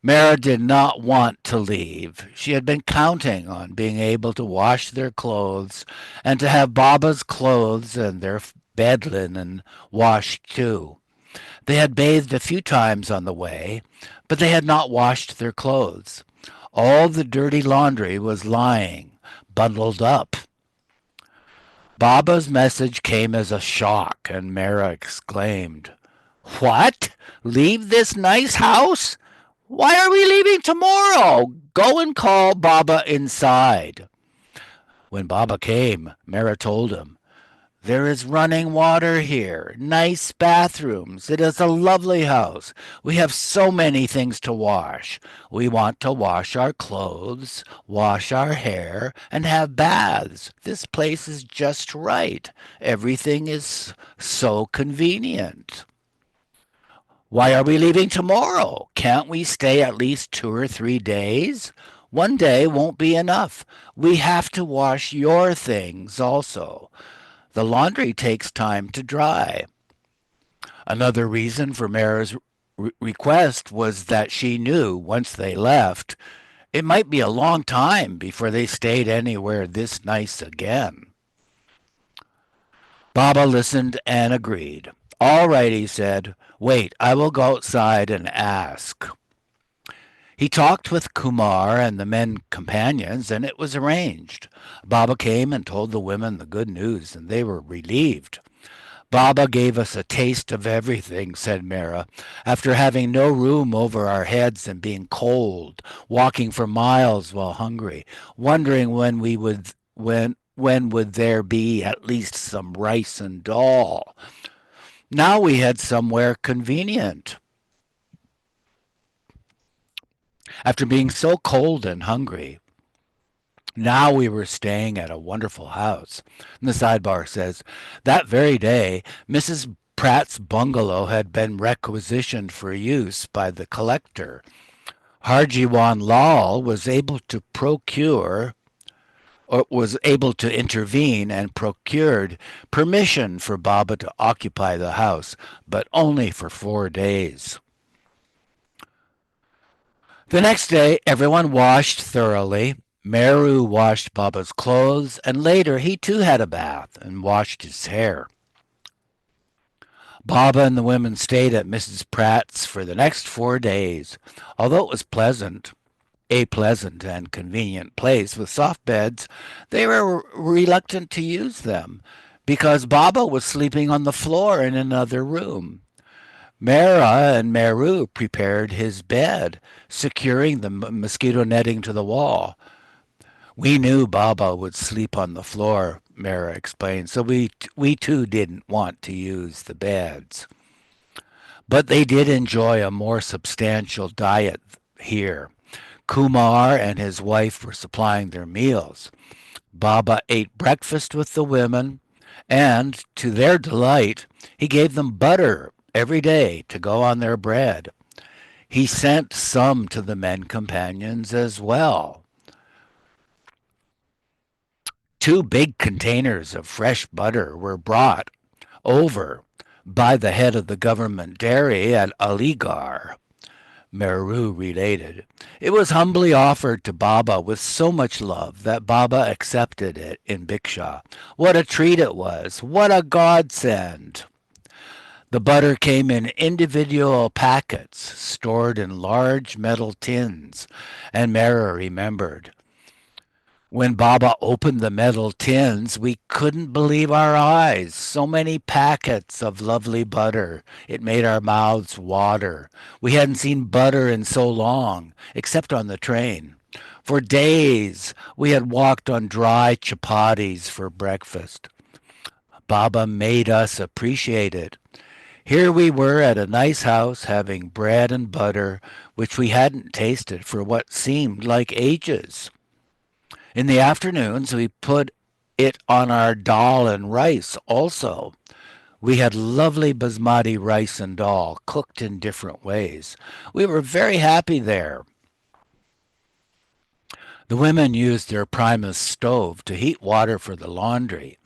Mara did not want to leave. She had been counting on being able to wash their clothes and to have Baba's clothes and their bed linen washed too. They had bathed a few times on the way, but they had not washed their clothes. All the dirty laundry was lying, bundled up. Baba's message came as a shock, and Mara exclaimed, "What? Leave this nice house? Why are we leaving tomorrow? Go and call Baba inside." When Baba came, Mara told him, "There is running water here, nice bathrooms. It is a lovely house. We have so many things to wash. We want to wash our clothes, wash our hair, and have baths. This place is just right. Everything is so convenient. Why are we leaving tomorrow? Can't we stay at least 2 or 3 days? One day won't be enough. We have to wash your things also. The laundry takes time to dry." Another reason for Mara's request was that she knew once they left, it might be a long time before they stayed anywhere this nice again. Baba listened and agreed. "All right," he said. "Wait, I will go outside and ask." He talked with Kumar and the men companions, and it was arranged. Baba came and told the women the good news, and they were relieved. "Baba gave us a taste of everything," said Mera, "after having no room over our heads and being cold, walking for miles while hungry, wondering when would there be at least some rice and dal. Now we had somewhere convenient. After being so cold and hungry, now we were staying at a wonderful house." And the sidebar says, that very day, Mrs. Pratt's bungalow had been requisitioned for use by the collector. Harjiwan Lal was able to procure was able to intervene and procured permission for Baba to occupy the house, but only for 4 days. The next day, everyone washed thoroughly. Meru washed Baba's clothes, and later he too had a bath and washed his hair. Baba and the women stayed at Mrs. Pratt's for the next 4 days. Although it was a pleasant and convenient place with soft beds, they were reluctant to use them because Baba was sleeping on the floor in another room. Mera and Meru prepared his bed, securing the mosquito netting to the wall. We knew Baba would sleep on the floor, Mera explained, so we too didn't want to use the beds. But they did enjoy a more substantial diet here. Kumar and his wife were supplying their meals. Baba ate breakfast with the women, and, to their delight, he gave them butter every day to go on their bread. He sent some to the men companions as well. 2 big containers of fresh butter were brought over by the head of the government dairy at Aligarh. Meru related. It was humbly offered to Baba with so much love that Baba accepted it in Bhiksha. What a treat it was! What a godsend! The butter came in individual packets stored in large metal tins, and Mera remembered. When Baba opened the metal tins, we couldn't believe our eyes. So many packets of lovely butter. It made our mouths water. We hadn't seen butter in so long, except on the train. For days, we had walked on dry chapatis for breakfast. Baba made us appreciate it. Here we were at a nice house having bread and butter, which we hadn't tasted for what seemed like ages. In the afternoons, we put it on our dal and rice also. We had lovely basmati rice and dal, cooked in different ways. We were very happy there. The women used their Primus stove to heat water for the laundry.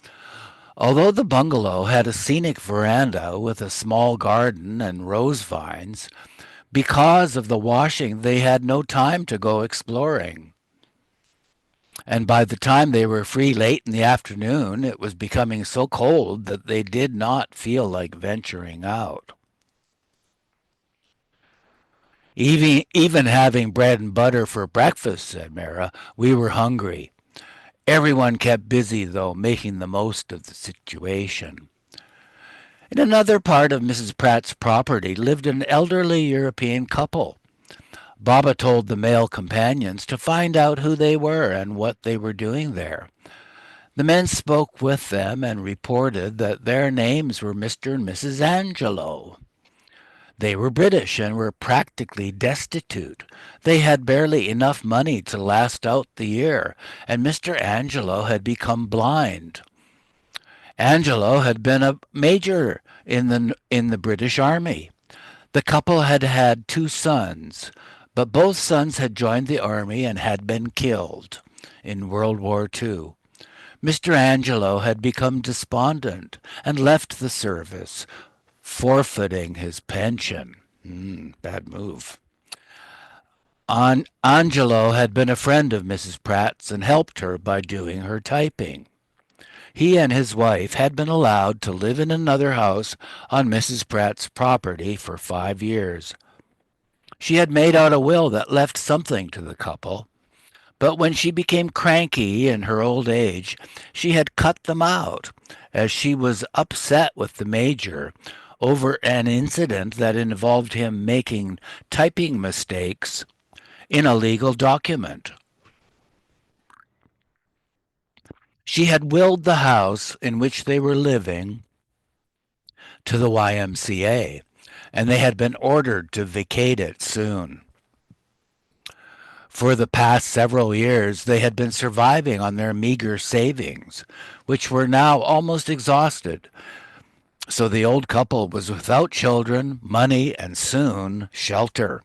Although the bungalow had a scenic veranda with a small garden and rose vines, because of the washing, they had no time to go exploring. And by the time they were free late in the afternoon, it was becoming so cold that they did not feel like venturing out. Even having bread and butter for breakfast, said Mera, we were hungry. Everyone kept busy, though, making the most of the situation. In another part of Mrs. Pratt's property lived an elderly European couple. Baba told the male companions to find out who they were and what they were doing there. The men spoke with them and reported that their names were Mr. and Mrs. Angelo. They were British and were practically destitute. They had barely enough money to last out the year, and Mr. Angelo had become blind. Angelo had been a major in the British Army. The couple had had 2 sons, but both sons had joined the army and had been killed in World War II. Mr. Angelo had become despondent and left the service, forfeiting his pension. Bad move. Angelo had been a friend of Mrs. Pratt's and helped her by doing her typing. He and his wife had been allowed to live in another house on Mrs. Pratt's property for 5 years. She had made out a will that left something to the couple, but when she became cranky in her old age, she had cut them out, as she was upset with the major over an incident that involved him making typing mistakes in a legal document. She had willed the house in which they were living to the YMCA, and they had been ordered to vacate it soon. For the past several years, they had been surviving on their meager savings, which were now almost exhausted. So the old couple was without children, money, and soon shelter.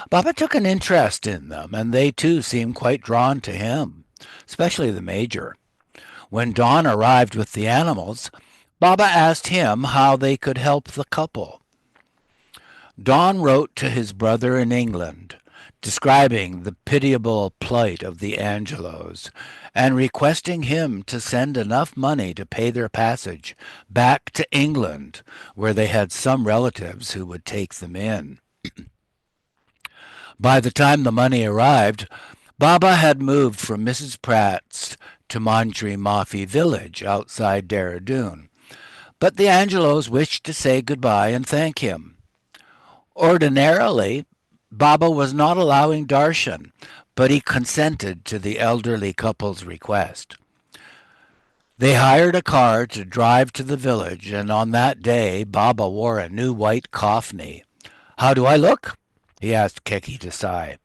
Baba took an interest in them, and they too seemed quite drawn to him. especially the major. When Don arrived with the animals, Baba asked him how they could help the couple. Don wrote to his brother in England, describing the pitiable plight of the Angelos and requesting him to send enough money to pay their passage back to England, where they had some relatives who would take them in. By the time the money arrived, Baba had moved from Mrs. Pratt's to Mantri Mafi village outside Dehradun, but the Angelos wished to say goodbye and thank him. Ordinarily, Baba was not allowing darshan, but he consented to the elderly couple's request. They hired a car to drive to the village, and on that day Baba wore a new white kafni. How do I look? He asked Keki Desai.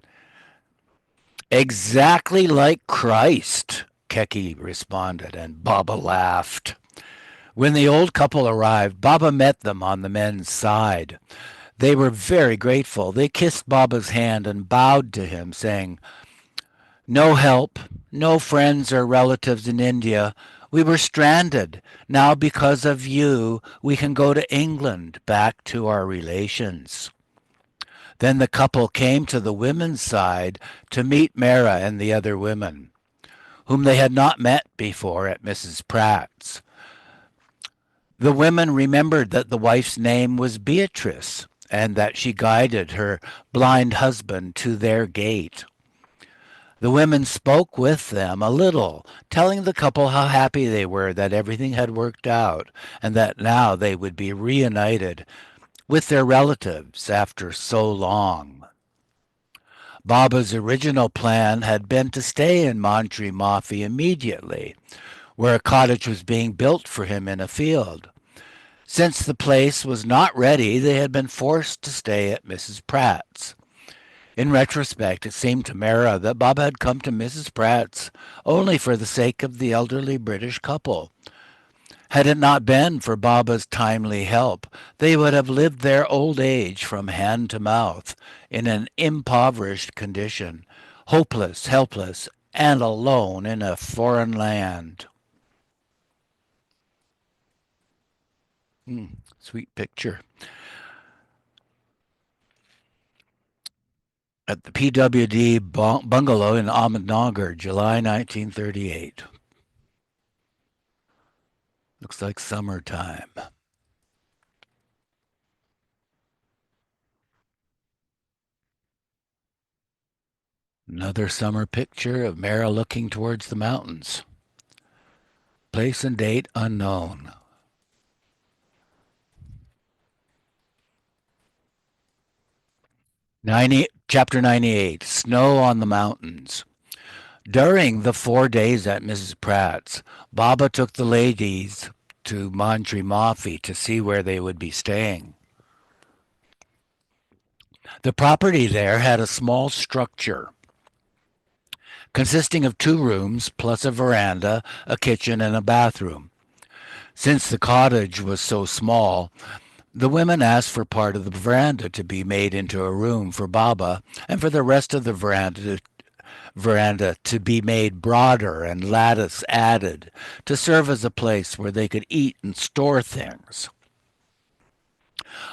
Exactly like Christ, Keki responded, and Baba laughed. When the old couple arrived, Baba met them on the men's side. They were very grateful. They kissed Baba's hand and bowed to him, saying, "No help, no friends or relatives in India. We were stranded. Now, because of you, we can go to England, back to our relations." Then the couple came to the women's side to meet Mehera and the other women, whom they had not met before at Mrs. Pratt's. The women remembered that the wife's name was Beatrice and that she guided her blind husband to their gate. The women spoke with them a little, telling the couple how happy they were that everything had worked out and that now they would be reunited with their relatives after so long. Baba's original plan had been to stay in Mantri Mafi immediately, where a cottage was being built for him in a field. Since the place was not ready, they had been forced to stay at Mrs. Pratt's. In retrospect, it seemed to Mehera that Baba had come to Mrs. Pratt's only for the sake of the elderly British couple. Had it not been for Baba's timely help, they would have lived their old age from hand to mouth in an impoverished condition, hopeless, helpless, and alone in a foreign land. Sweet picture. At the PWD bungalow in Ahmednagar, July 1938. Looks like summertime. Another summer picture of Mehera looking towards the mountains. Place and date unknown. Chapter 98, Snow on the Mountains. During the 4 days at Mrs. Pratt's, Baba took the ladies to Mantri Mafi to see where they would be staying. The property there had a small structure consisting of 2 rooms plus a veranda, a kitchen, and a bathroom. Since the cottage was so small, the women asked for part of the veranda to be made into a room for Baba and for the rest of the veranda to be made broader and lattice added to serve as a place where they could eat and store things.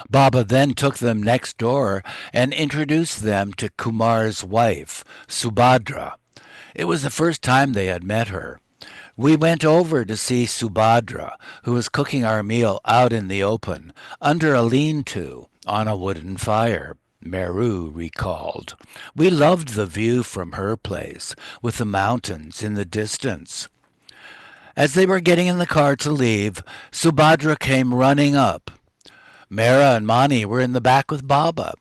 Baba then took them next door and introduced them to Kumar's wife, Subhadra. It was the first time they had met her. We went over to see Subhadra, who was cooking our meal out in the open, under a lean-to, on a wooden fire, Meru recalled. We loved the view from her place, with the mountains in the distance. As they were getting in the car to leave, Subhadra came running up. Mehera and Mani were in the back with Baba.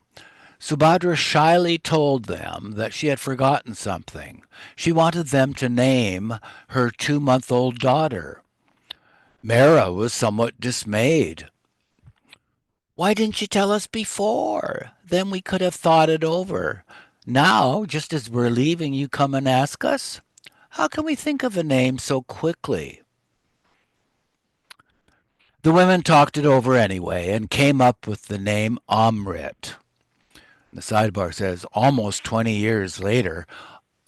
Subhadra shyly told them that she had forgotten something. She wanted them to name her 2-month-old daughter. Mehera was somewhat dismayed. "Why didn't you tell us before? Then we could have thought it over. Now, just as we're leaving, you come and ask us? How can we think of a name so quickly?" The women talked it over anyway and came up with the name Amrit. The sidebar says, almost 20 years later,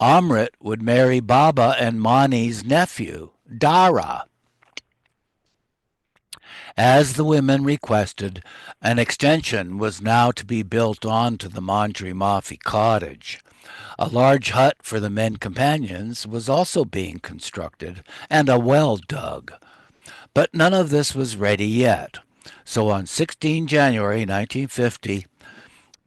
Amrit would marry Baba and Mani's nephew, Dara. As the women requested, an extension was now to be built on to the Mandri Mafi cottage. A large hut for the men companions was also being constructed, and a well dug. But none of this was ready yet. So on 16 January 1950,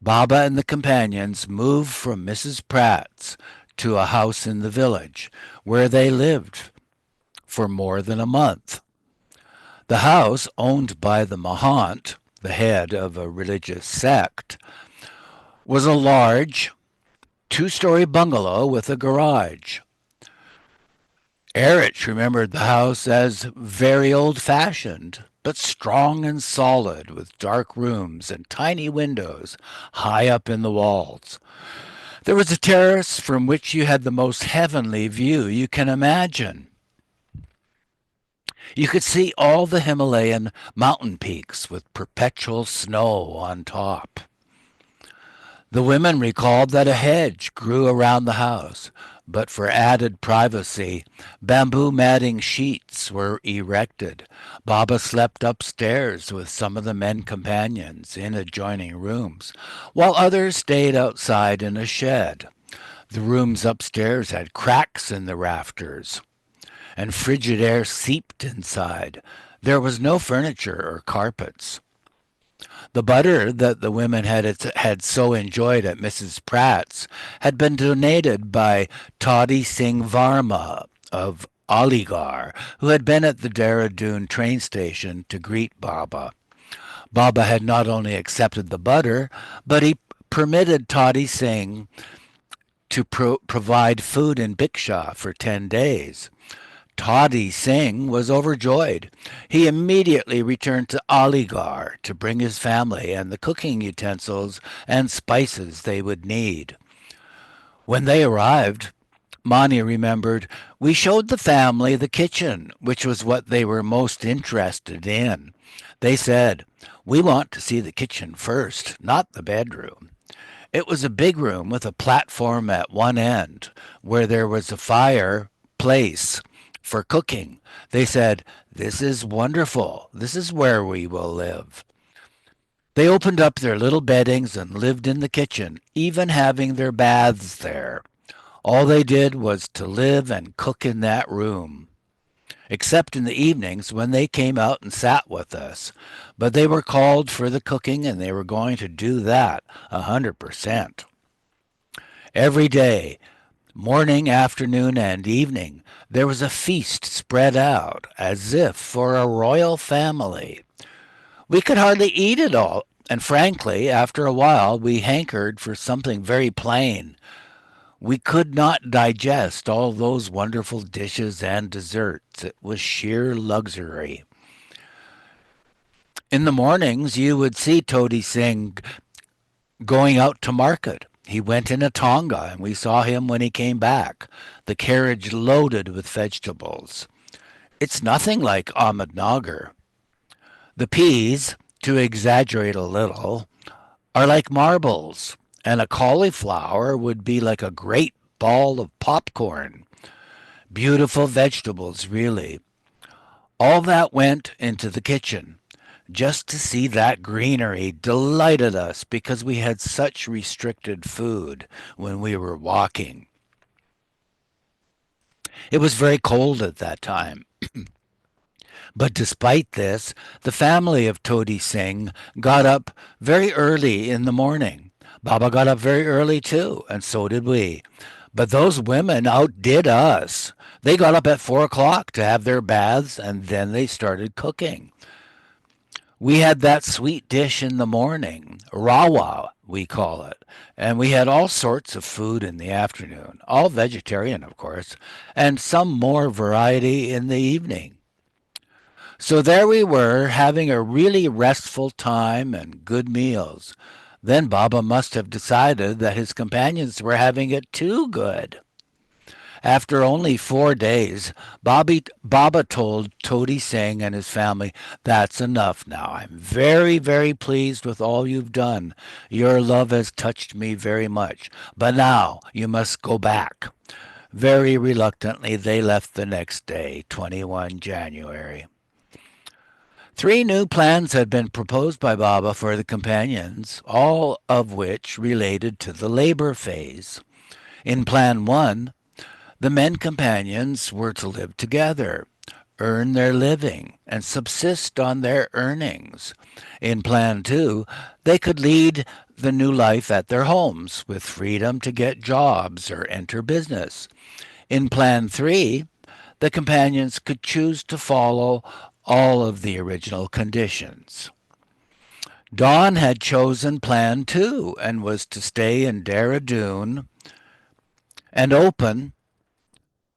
Baba and the companions moved from Mrs. Pratt's to a house in the village, where they lived for more than a month. The house, owned by the Mahant, the head of a religious sect, was a large two-story bungalow with a garage. Erich remembered the house as very old-fashioned, but strong and solid, with dark rooms and tiny windows high up in the walls. There was a terrace from which you had the most heavenly view you can imagine. You could see all the Himalayan mountain peaks with perpetual snow on top. The women recalled that a hedge grew around the house, but for added privacy, bamboo matting sheets were erected. Baba slept upstairs with some of the men companions in adjoining rooms, while others stayed outside in a shed. The rooms upstairs had cracks in the rafters, and frigid air seeped inside. There was no furniture or carpets. The butter that the women had so enjoyed at Mrs. Pratt's had been donated by Toddy Singh Varma of Aligarh, who had been at the Dehradun train station to greet Baba. Baba had not only accepted the butter, but he permitted Toddy Singh to provide food in Bhiksha for 10 days. Toddy Singh was overjoyed. He immediately returned to Aligarh to bring his family and the cooking utensils and spices they would need. When they arrived, Mani remembered, we showed the family the kitchen, which was what they were most interested in. They said, we want to see the kitchen first, not the bedroom. It was a big room with a platform at one end where there was a fireplace for cooking. They said, this is wonderful. This is where we will live. They opened up their little beddings and lived in the kitchen, even having their baths there. All they did was to live and cook in that room, except in the evenings when they came out and sat with us. But they were called for the cooking, and they were going to do that 100%. Every day, morning, afternoon, and evening, there was a feast spread out, as if for a royal family. We could hardly eat it all, and frankly, after a while, we hankered for something very plain. We could not digest all those wonderful dishes and desserts. It was sheer luxury. In the mornings, you would see Todi Singh going out to market. He went in a tonga, and we saw him when he came back, the carriage loaded with vegetables. It's nothing like Ahmednagar. The peas, to exaggerate a little, are like marbles, and a cauliflower would be like a great ball of popcorn. Beautiful vegetables, really. All that went into the kitchen. Just to see that greenery delighted us because we had such restricted food when we were walking. It was very cold at that time. But despite this, the family of Todi Singh got up very early in the morning. Baba got up very early too, and so did we. But those women outdid us. They got up at 4 o'clock to have their baths, and then they started cooking. We had that sweet dish in the morning, rawa, we call it, and we had all sorts of food in the afternoon, all vegetarian, of course, and some more variety in the evening. So there we were, having a really restful time and good meals. Then Baba must have decided that his companions were having it too good. After only 4 days, Baba told Todi Singh and his family, "That's enough now. I'm very, very pleased with all you've done. Your love has touched me very much. But now you must go back." Very reluctantly, they left the next day, 21 January. Three new plans had been proposed by Baba for the companions, all of which related to the labor phase. In Plan 1, the men companions were to live together, earn their living, and subsist on their earnings. In Plan 2, they could lead the new life at their homes with freedom to get jobs or enter business. In Plan 3, the companions could choose to follow all of the original conditions. Don had chosen Plan 2 and was to stay in Dehradun and open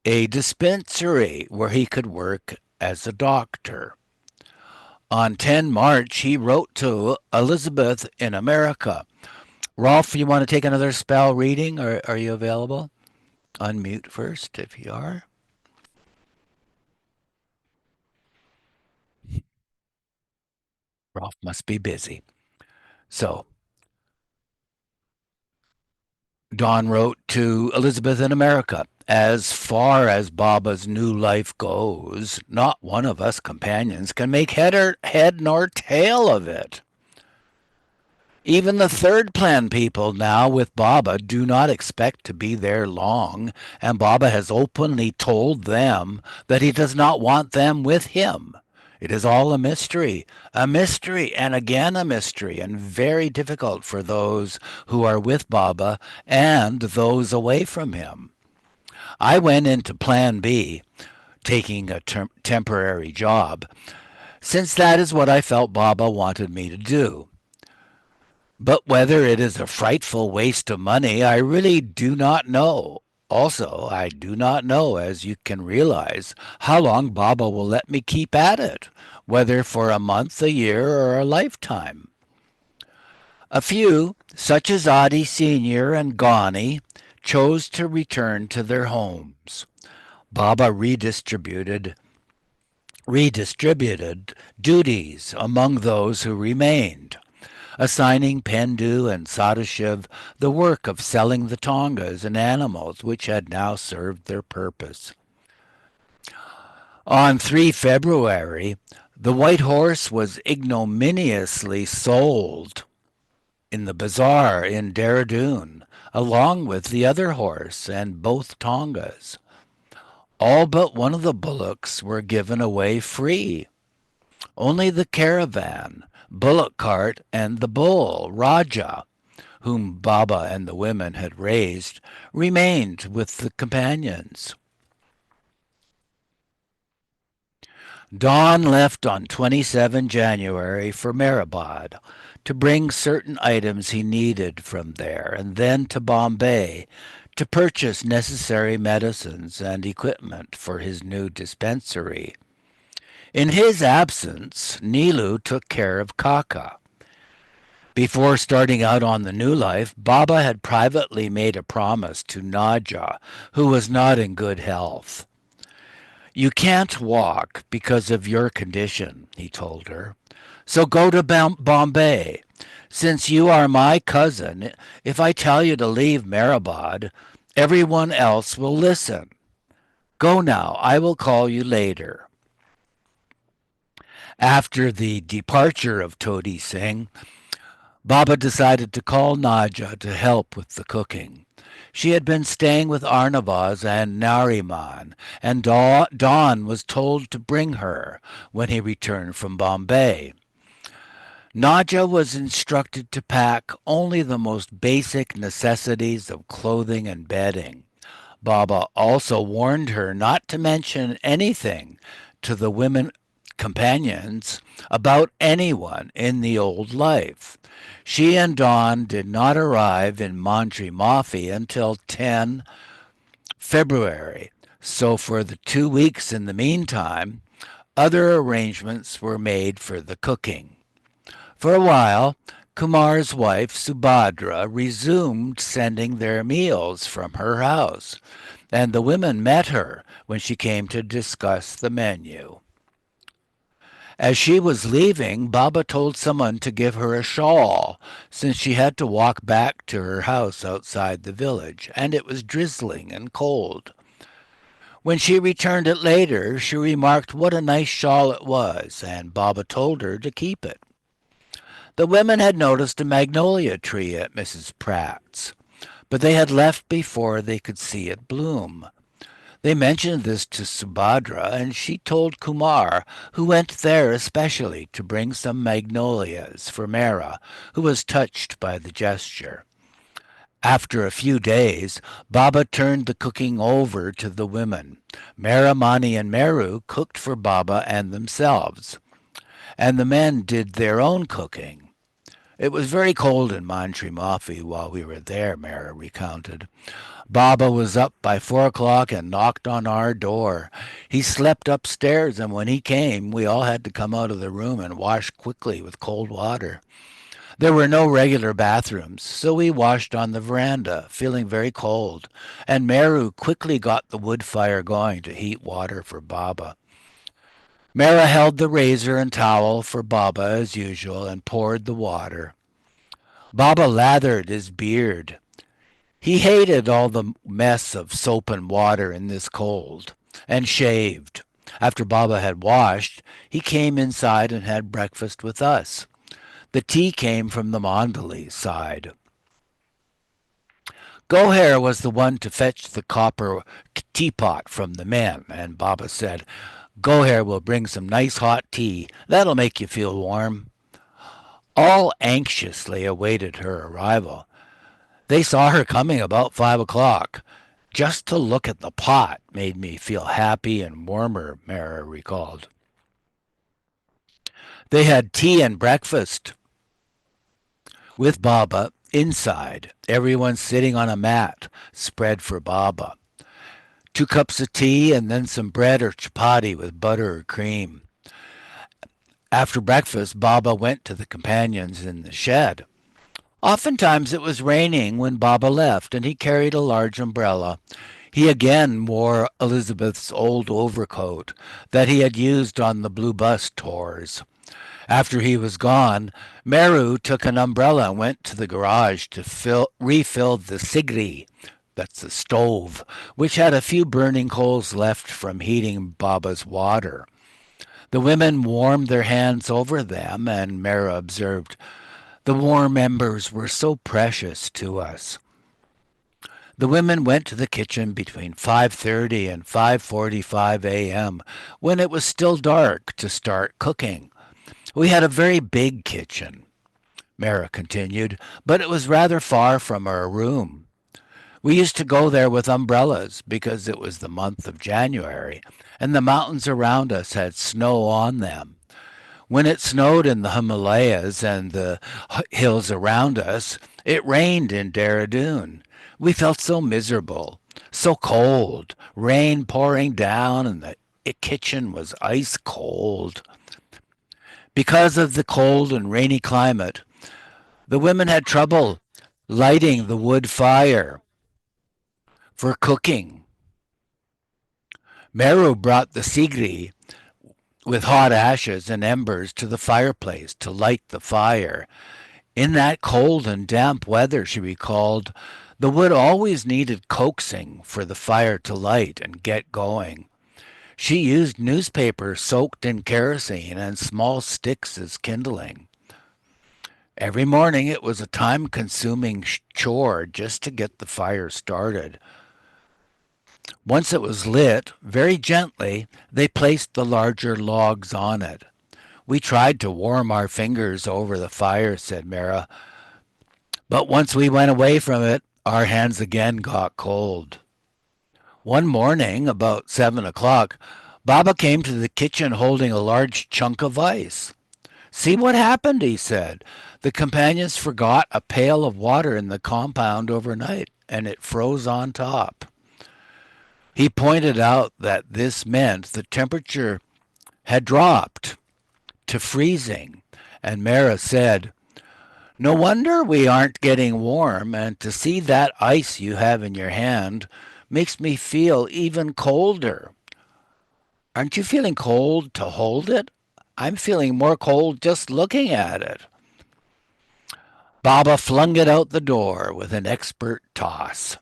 a dispensary where he could work as a doctor. On 10 March, he wrote to Elizabeth in America. Rolf, you want to take another spell reading? Are you available? Unmute first if you are. Rolf must be busy. So, Don wrote to Elizabeth in America. As far as Baba's new life goes, not one of us companions can make head nor tail of it. Even the third plan people now with Baba do not expect to be there long, and Baba has openly told them that he does not want them with him. It is all a mystery, and again a mystery, and very difficult for those who are with Baba and those away from him. I went into Plan B, taking a temporary job, since that is what I felt Baba wanted me to do. But whether it is a frightful waste of money, I really do not know. Also, I do not know, as you can realize, how long Baba will let me keep at it, whether for a month, a year, or a lifetime. A few, such as Adi Sr. and Ghani, chose to return to their homes. Baba redistributed duties among those who remained, assigning Pendu and Sadashiv the work of selling the tongas and animals which had now served their purpose. On 3 February, the white horse was ignominiously sold in the bazaar in Dehradun, along with the other horse and both tongas. All but one of the bullocks were given away free. Only the caravan, bullock cart, and the bull, Raja, whom Baba and the women had raised, remained with the companions. Don left on 27 January for Meherabad to bring certain items he needed from there, and then to Bombay to purchase necessary medicines and equipment for his new dispensary. In his absence, Nilu took care of Kaka. Before starting out on the new life, Baba had privately made a promise to Naja, who was not in good health. "You can't walk because of your condition," he told her. "So go to Bombay. Since you are my cousin, if I tell you to leave Meherabad, everyone else will listen. Go now. I will call you later." After the departure of Todi Singh, Baba decided to call Naja to help with the cooking. She had been staying with Arnavaz and Nariman, and Don was told to bring her when he returned from Bombay. Naja was instructed to pack only the most basic necessities of clothing and bedding. Baba also warned her not to mention anything to the women companions about anyone in the old life. She and Don did not arrive in Mandri Mafi until 10 February, so for the 2 weeks in the meantime, other arrangements were made for the cooking. For a while, Kumar's wife Subhadra resumed sending their meals from her house, and the women met her when she came to discuss the menu. As she was leaving, Baba told someone to give her a shawl, since she had to walk back to her house outside the village, and it was drizzling and cold. When she returned it later, she remarked what a nice shawl it was, and Baba told her to keep it. The women had noticed a magnolia tree at Mrs. Pratt's, but they had left before they could see it bloom. They mentioned this to Subhadra, and she told Kumar, who went there especially to bring some magnolias for Mehera, who was touched by the gesture. After a few days, Baba turned the cooking over to the women. Mehera, Mani, and Meru cooked for Baba and themselves, and the men did their own cooking. It was very cold in Mantri Mafi while we were there, Mehera recounted. Baba was up by 4 o'clock and knocked on our door. He slept upstairs, and when he came, we all had to come out of the room and wash quickly with cold water. There were no regular bathrooms, so we washed on the veranda, feeling very cold, and Meru quickly got the wood fire going to heat water for Baba. Mera held the razor and towel for Baba as usual and poured the water. Baba lathered his beard. He hated all the mess of soap and water in this cold, and shaved. After Baba had washed, he came inside and had breakfast with us. The tea came from the Mandali side. Goher was the one to fetch the copper teapot from the men, and Baba said, Goher will bring some nice hot tea. That'll make you feel warm. All anxiously awaited her arrival. They saw her coming about 5 o'clock. Just to look at the pot made me feel happy and warmer, Mera recalled. They had tea and breakfast with Baba inside, everyone sitting on a mat spread for Baba. 2 cups of tea and then some bread or chapati with butter or cream. After breakfast, Baba went to the companions in the shed. Oftentimes it was raining when Baba left, and he carried a large umbrella. He again wore Elizabeth's old overcoat that he had used on the blue bus tours. After he was gone, Meru took an umbrella and went to the garage to refill the sigri, that's the stove, which had a few burning coals left from heating Baba's water. The women warmed their hands over them, and Meru observed, the warm embers were so precious to us. The women went to the kitchen between 5:30 and 5:45 a.m. when it was still dark to start cooking. We had a very big kitchen, Mara continued, but it was rather far from our room. We used to go there with umbrellas because it was the month of January, and the mountains around us had snow on them. When it snowed in the Himalayas and the hills around us, it rained in Dehradun. We felt so miserable, so cold, rain pouring down, and the kitchen was ice cold. Because of the cold and rainy climate, the women had trouble lighting the wood fire for cooking. Meru brought the sigri with hot ashes and embers to the fireplace to light the fire. In that cold and damp weather, she recalled, the wood always needed coaxing for the fire to light and get going. She used newspaper soaked in kerosene and small sticks as kindling. Every morning it was a time-consuming chore just to get the fire started. Once it was lit, very gently, they placed the larger logs on it. We tried to warm our fingers over the fire, said Mera, but once we went away from it, our hands again got cold. One morning, about 7 o'clock, Baba came to the kitchen holding a large chunk of ice. See what happened, he said. The companions forgot a pail of water in the compound overnight, and it froze on top. He pointed out that this meant the temperature had dropped to freezing, and Mera said, no wonder we aren't getting warm, and to see that ice you have in your hand makes me feel even colder. Aren't you feeling cold to hold it? I'm feeling more cold just looking at it. Baba flung it out the door with an expert toss.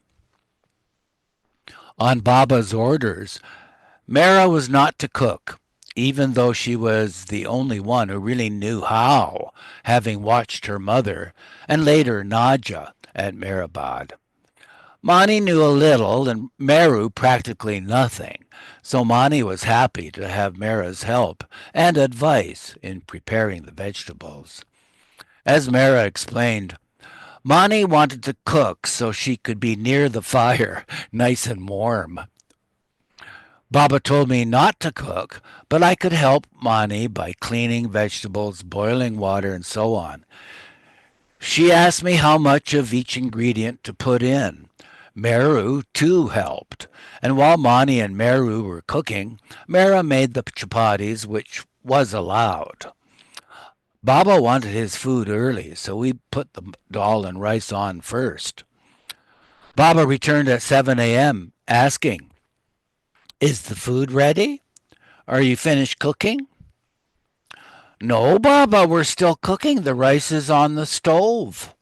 On Baba's orders, Mara was not to cook, even though she was the only one who really knew how, having watched her mother and later Nadja at Mehrabad. Mani knew a little and Meru practically nothing, so Mani was happy to have Mara's help and advice in preparing the vegetables. As Mara explained, Mani wanted to cook so she could be near the fire, nice and warm. Baba told me not to cook, but I could help Mani by cleaning vegetables, boiling water, and so on. She asked me how much of each ingredient to put in. Meru, too, helped. And while Mani and Meru were cooking, Mera made the chapatis, which was allowed. Baba wanted his food early, so we put the dal and rice on first. Baba returned at 7 a.m., asking, "Is the food ready? Are you finished cooking?" "No, Baba, we're still cooking. The rice is on the stove."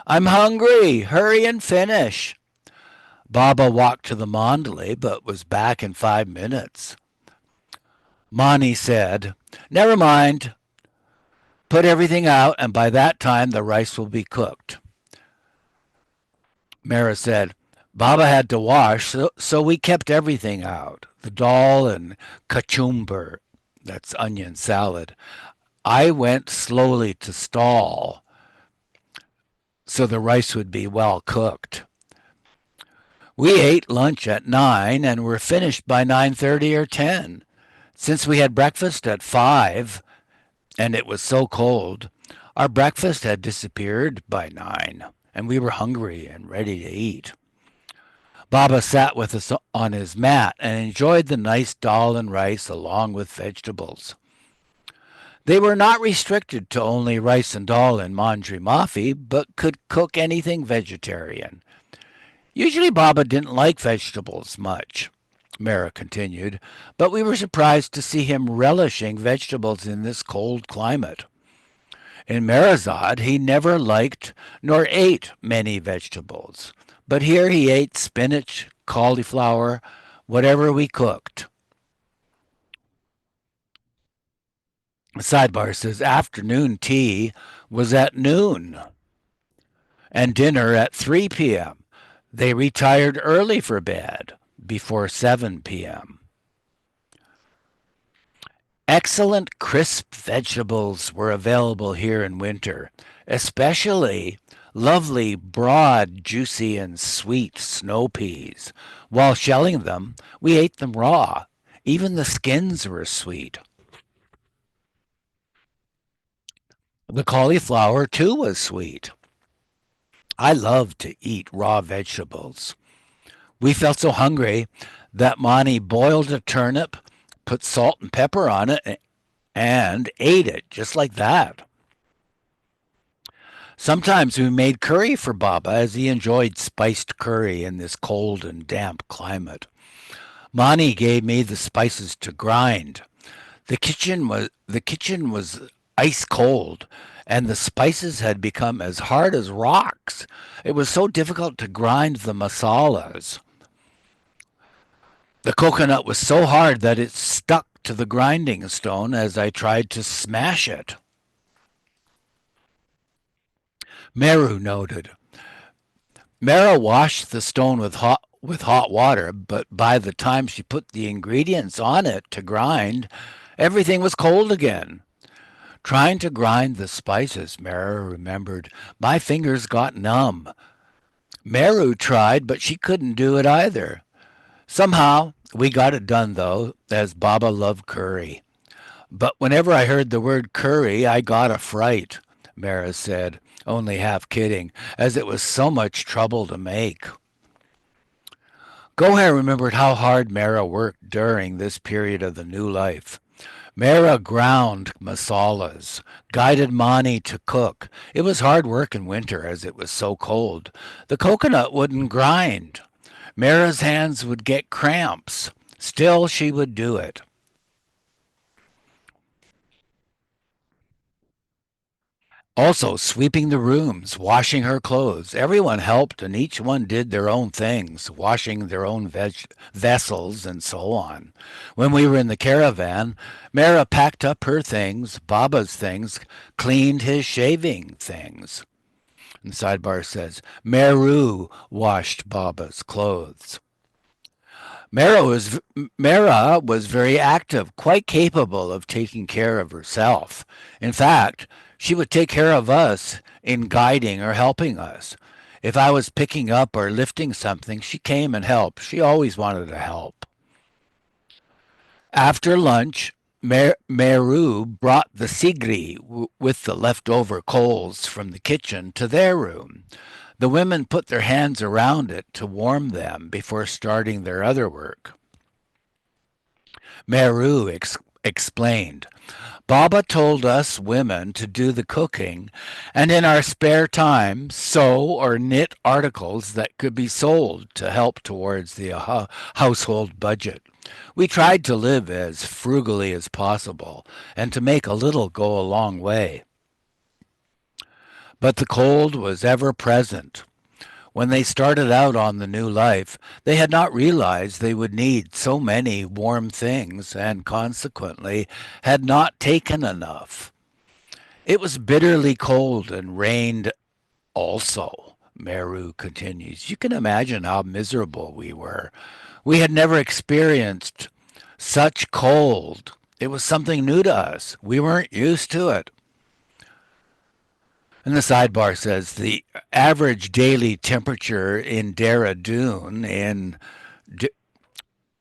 "I'm hungry. Hurry and finish." Baba walked to the mandali, but was back in 5 minutes. Mani said, "Never mind. Put everything out, and by that time the rice will be cooked." Mara said, "Baba had to wash, so we kept everything out. The dal and kachumber, that's onion salad. I went slowly to stall so the rice would be well cooked. We ate lunch at 9 and were finished by 9:30 or 10. Since we had breakfast at 5 and it was so cold, our breakfast had disappeared by 9 and we were hungry and ready to eat. Baba sat with us on his mat and enjoyed the nice dal and rice along with vegetables. They were not restricted to only rice and dal and mandri mafi, but could cook anything vegetarian. Usually Baba didn't like vegetables much, Mara continued, but we were surprised to see him relishing vegetables in this cold climate. In Marazad, he never liked nor ate many vegetables, but here he ate spinach, cauliflower, whatever we cooked. Sidebar says afternoon tea was at noon and dinner at 3 p.m. They retired early for bed before 7 p.m. Excellent crisp vegetables were available here in winter, especially lovely, broad, juicy, and sweet snow peas. While shelling them, we ate them raw. Even the skins were sweet. The cauliflower, too, was sweet. I love to eat raw vegetables. We felt so hungry that Mani boiled a turnip, put salt and pepper on it, and ate it just like that. Sometimes we made curry for Baba as he enjoyed spiced curry in this cold and damp climate. Mani gave me the spices to grind. The kitchen was ice cold and the spices had become as hard as rocks. It was so difficult to grind the masalas. The coconut was so hard that it stuck to the grinding stone as I tried to smash it. Meru noted. Mara washed the stone with hot water, but by the time she put the ingredients on it to grind, everything was cold again. Trying to grind the spices, Mara remembered, my fingers got numb. Meru tried, but she couldn't do it either. Somehow, we got it done, though, as Baba loved curry. But whenever I heard the word curry, I got a fright, Mara said, only half kidding, as it was so much trouble to make. Gohar remembered how hard Mara worked during this period of the new life. Mara ground masalas, guided Mani to cook. It was hard work in winter as it was so cold. The coconut wouldn't grind. Mara's hands would get cramps. Still, she would do it. Also, sweeping the rooms, washing her clothes. Everyone helped, and each one did their own things, washing their own vessels and so on. When we were in the caravan, Mara packed up her things, Baba's things, cleaned his shaving things. And Sidebar says, Meru washed Baba's clothes. Mara was Mara was very active, quite capable of taking care of herself. In fact, she would take care of us in guiding or helping us. If I was picking up or lifting something, she came and helped. She always wanted to help. After lunch, Meru brought the sigri with the leftover coals from the kitchen to their room. The women put their hands around it to warm them before starting their other work. Meru explained, Baba told us women to do the cooking and in our spare time sew or knit articles that could be sold to help towards the household budget. We tried to live as frugally as possible and to make a little go a long way. But the cold was ever present. When they started out on the new life, they had not realized they would need so many warm things and consequently had not taken enough. It was bitterly cold and rained also, Meru continues. You can imagine how miserable we were. We had never experienced such cold. It was something new to us. We weren't used to it. And the sidebar says the average daily temperature in Dehradun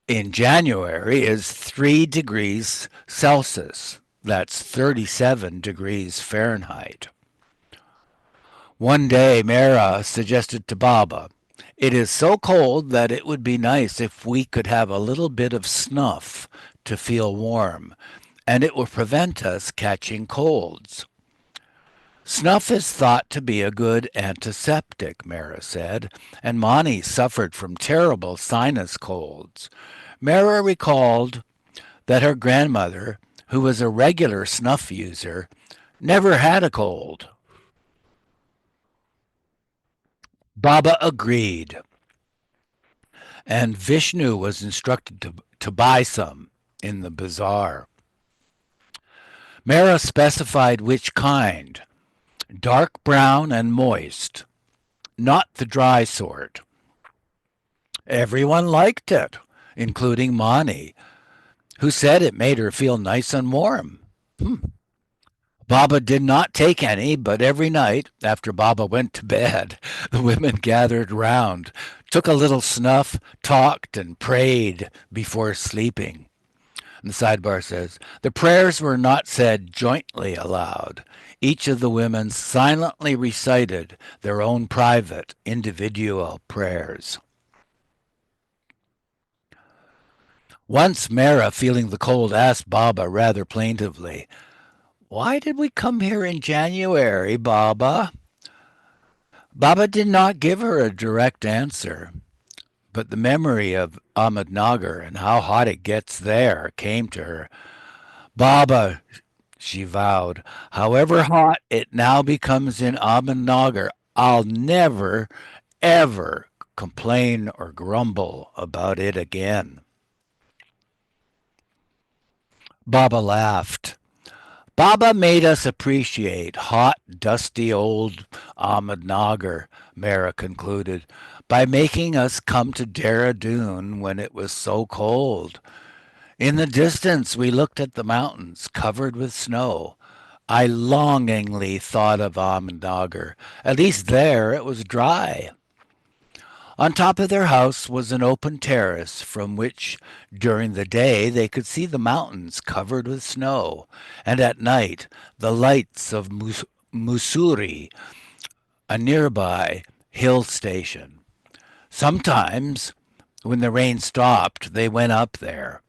in January is 3 degrees Celsius. That's 37 degrees Fahrenheit. One day, Mera suggested to Baba, it is so cold that it would be nice if we could have a little bit of snuff to feel warm, and it will prevent us catching colds. Snuff is thought to be a good antiseptic, Mara said, and Mani suffered from terrible sinus colds. Mara recalled that her grandmother, who was a regular snuff user, never had a cold. Baba agreed, and Vishnu was instructed to buy some in the bazaar. Mara specified which kind, dark brown and moist, not the dry sort. Everyone liked it, including Mani, who said it made her feel nice and warm. Baba did not take any, but every night, after Baba went to bed, the women gathered round, took a little snuff, talked, and prayed before sleeping. And the sidebar says, the prayers were not said jointly aloud. Each of the women silently recited their own private, individual prayers. Once Mara, feeling the cold, asked Baba rather plaintively, why did we come here in January, Baba? Baba did not give her a direct answer, but the memory of Ahmednagar and how hot it gets there came to her. Baba, she vowed, however hot it now becomes in Ahmednagar, I'll never, ever complain or grumble about it again. Baba laughed. Baba made us appreciate hot, dusty old Ahmednagar, Mara concluded, by making us come to Dehradun when it was so cold. In the distance, we looked at the mountains covered with snow. I longingly thought of Ahmednagar. At least there it was dry. On top of their house was an open terrace from which, during the day, they could see the mountains covered with snow, and at night the lights of Mussoorie, a nearby hill station. Sometimes, when the rain stopped, they went up there.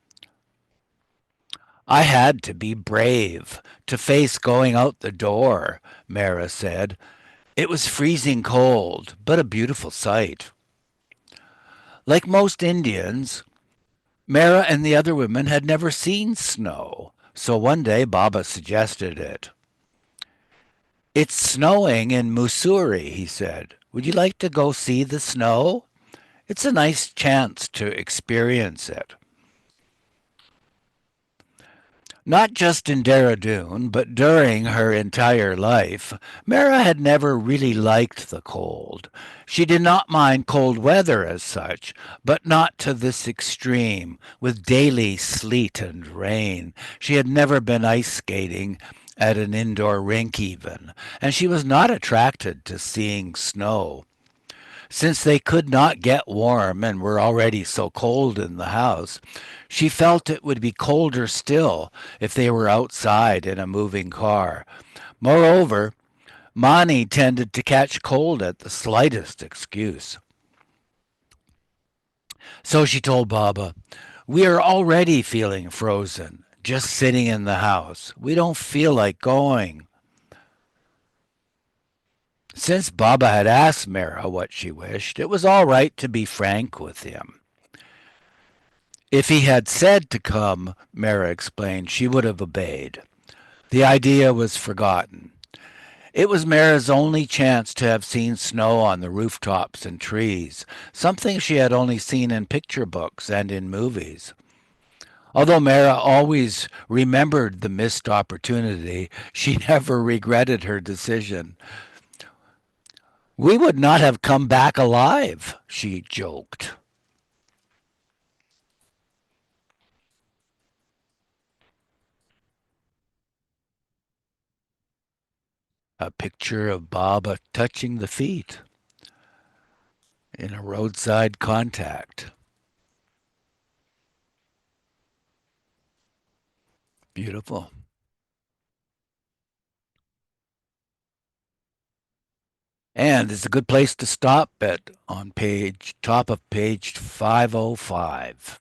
I had to be brave to face going out the door, Mara said. It was freezing cold, but a beautiful sight. Like most Indians, Mara and the other women had never seen snow. So one day Baba suggested it. It's snowing in Mussoorie, he said. Would you like to go see the snow? It's a nice chance to experience it. Not just in Dehradun, but during her entire life, Mara had never really liked the cold. She did not mind cold weather as such, but not to this extreme, with daily sleet and rain. She had never been ice skating at an indoor rink even, and she was not attracted to seeing snow. Since they could not get warm and were already so cold in the house, she felt it would be colder still if they were outside in a moving car. Moreover, Mani tended to catch cold at the slightest excuse. So she told Baba, "We are already feeling frozen, just sitting in the house. We don't feel like going." Since Baba had asked Mara what she wished, it was all right to be frank with him. If he had said to come, Mara explained, she would have obeyed. The idea was forgotten. It was Mara's only chance to have seen snow on the rooftops and trees, something she had only seen in picture books and in movies. Although Mara always remembered the missed opportunity, she never regretted her decision. We would not have come back alive, she joked. A picture of Baba touching the feet in a roadside contact. Beautiful. And it's a good place to stop at on page top of page 505.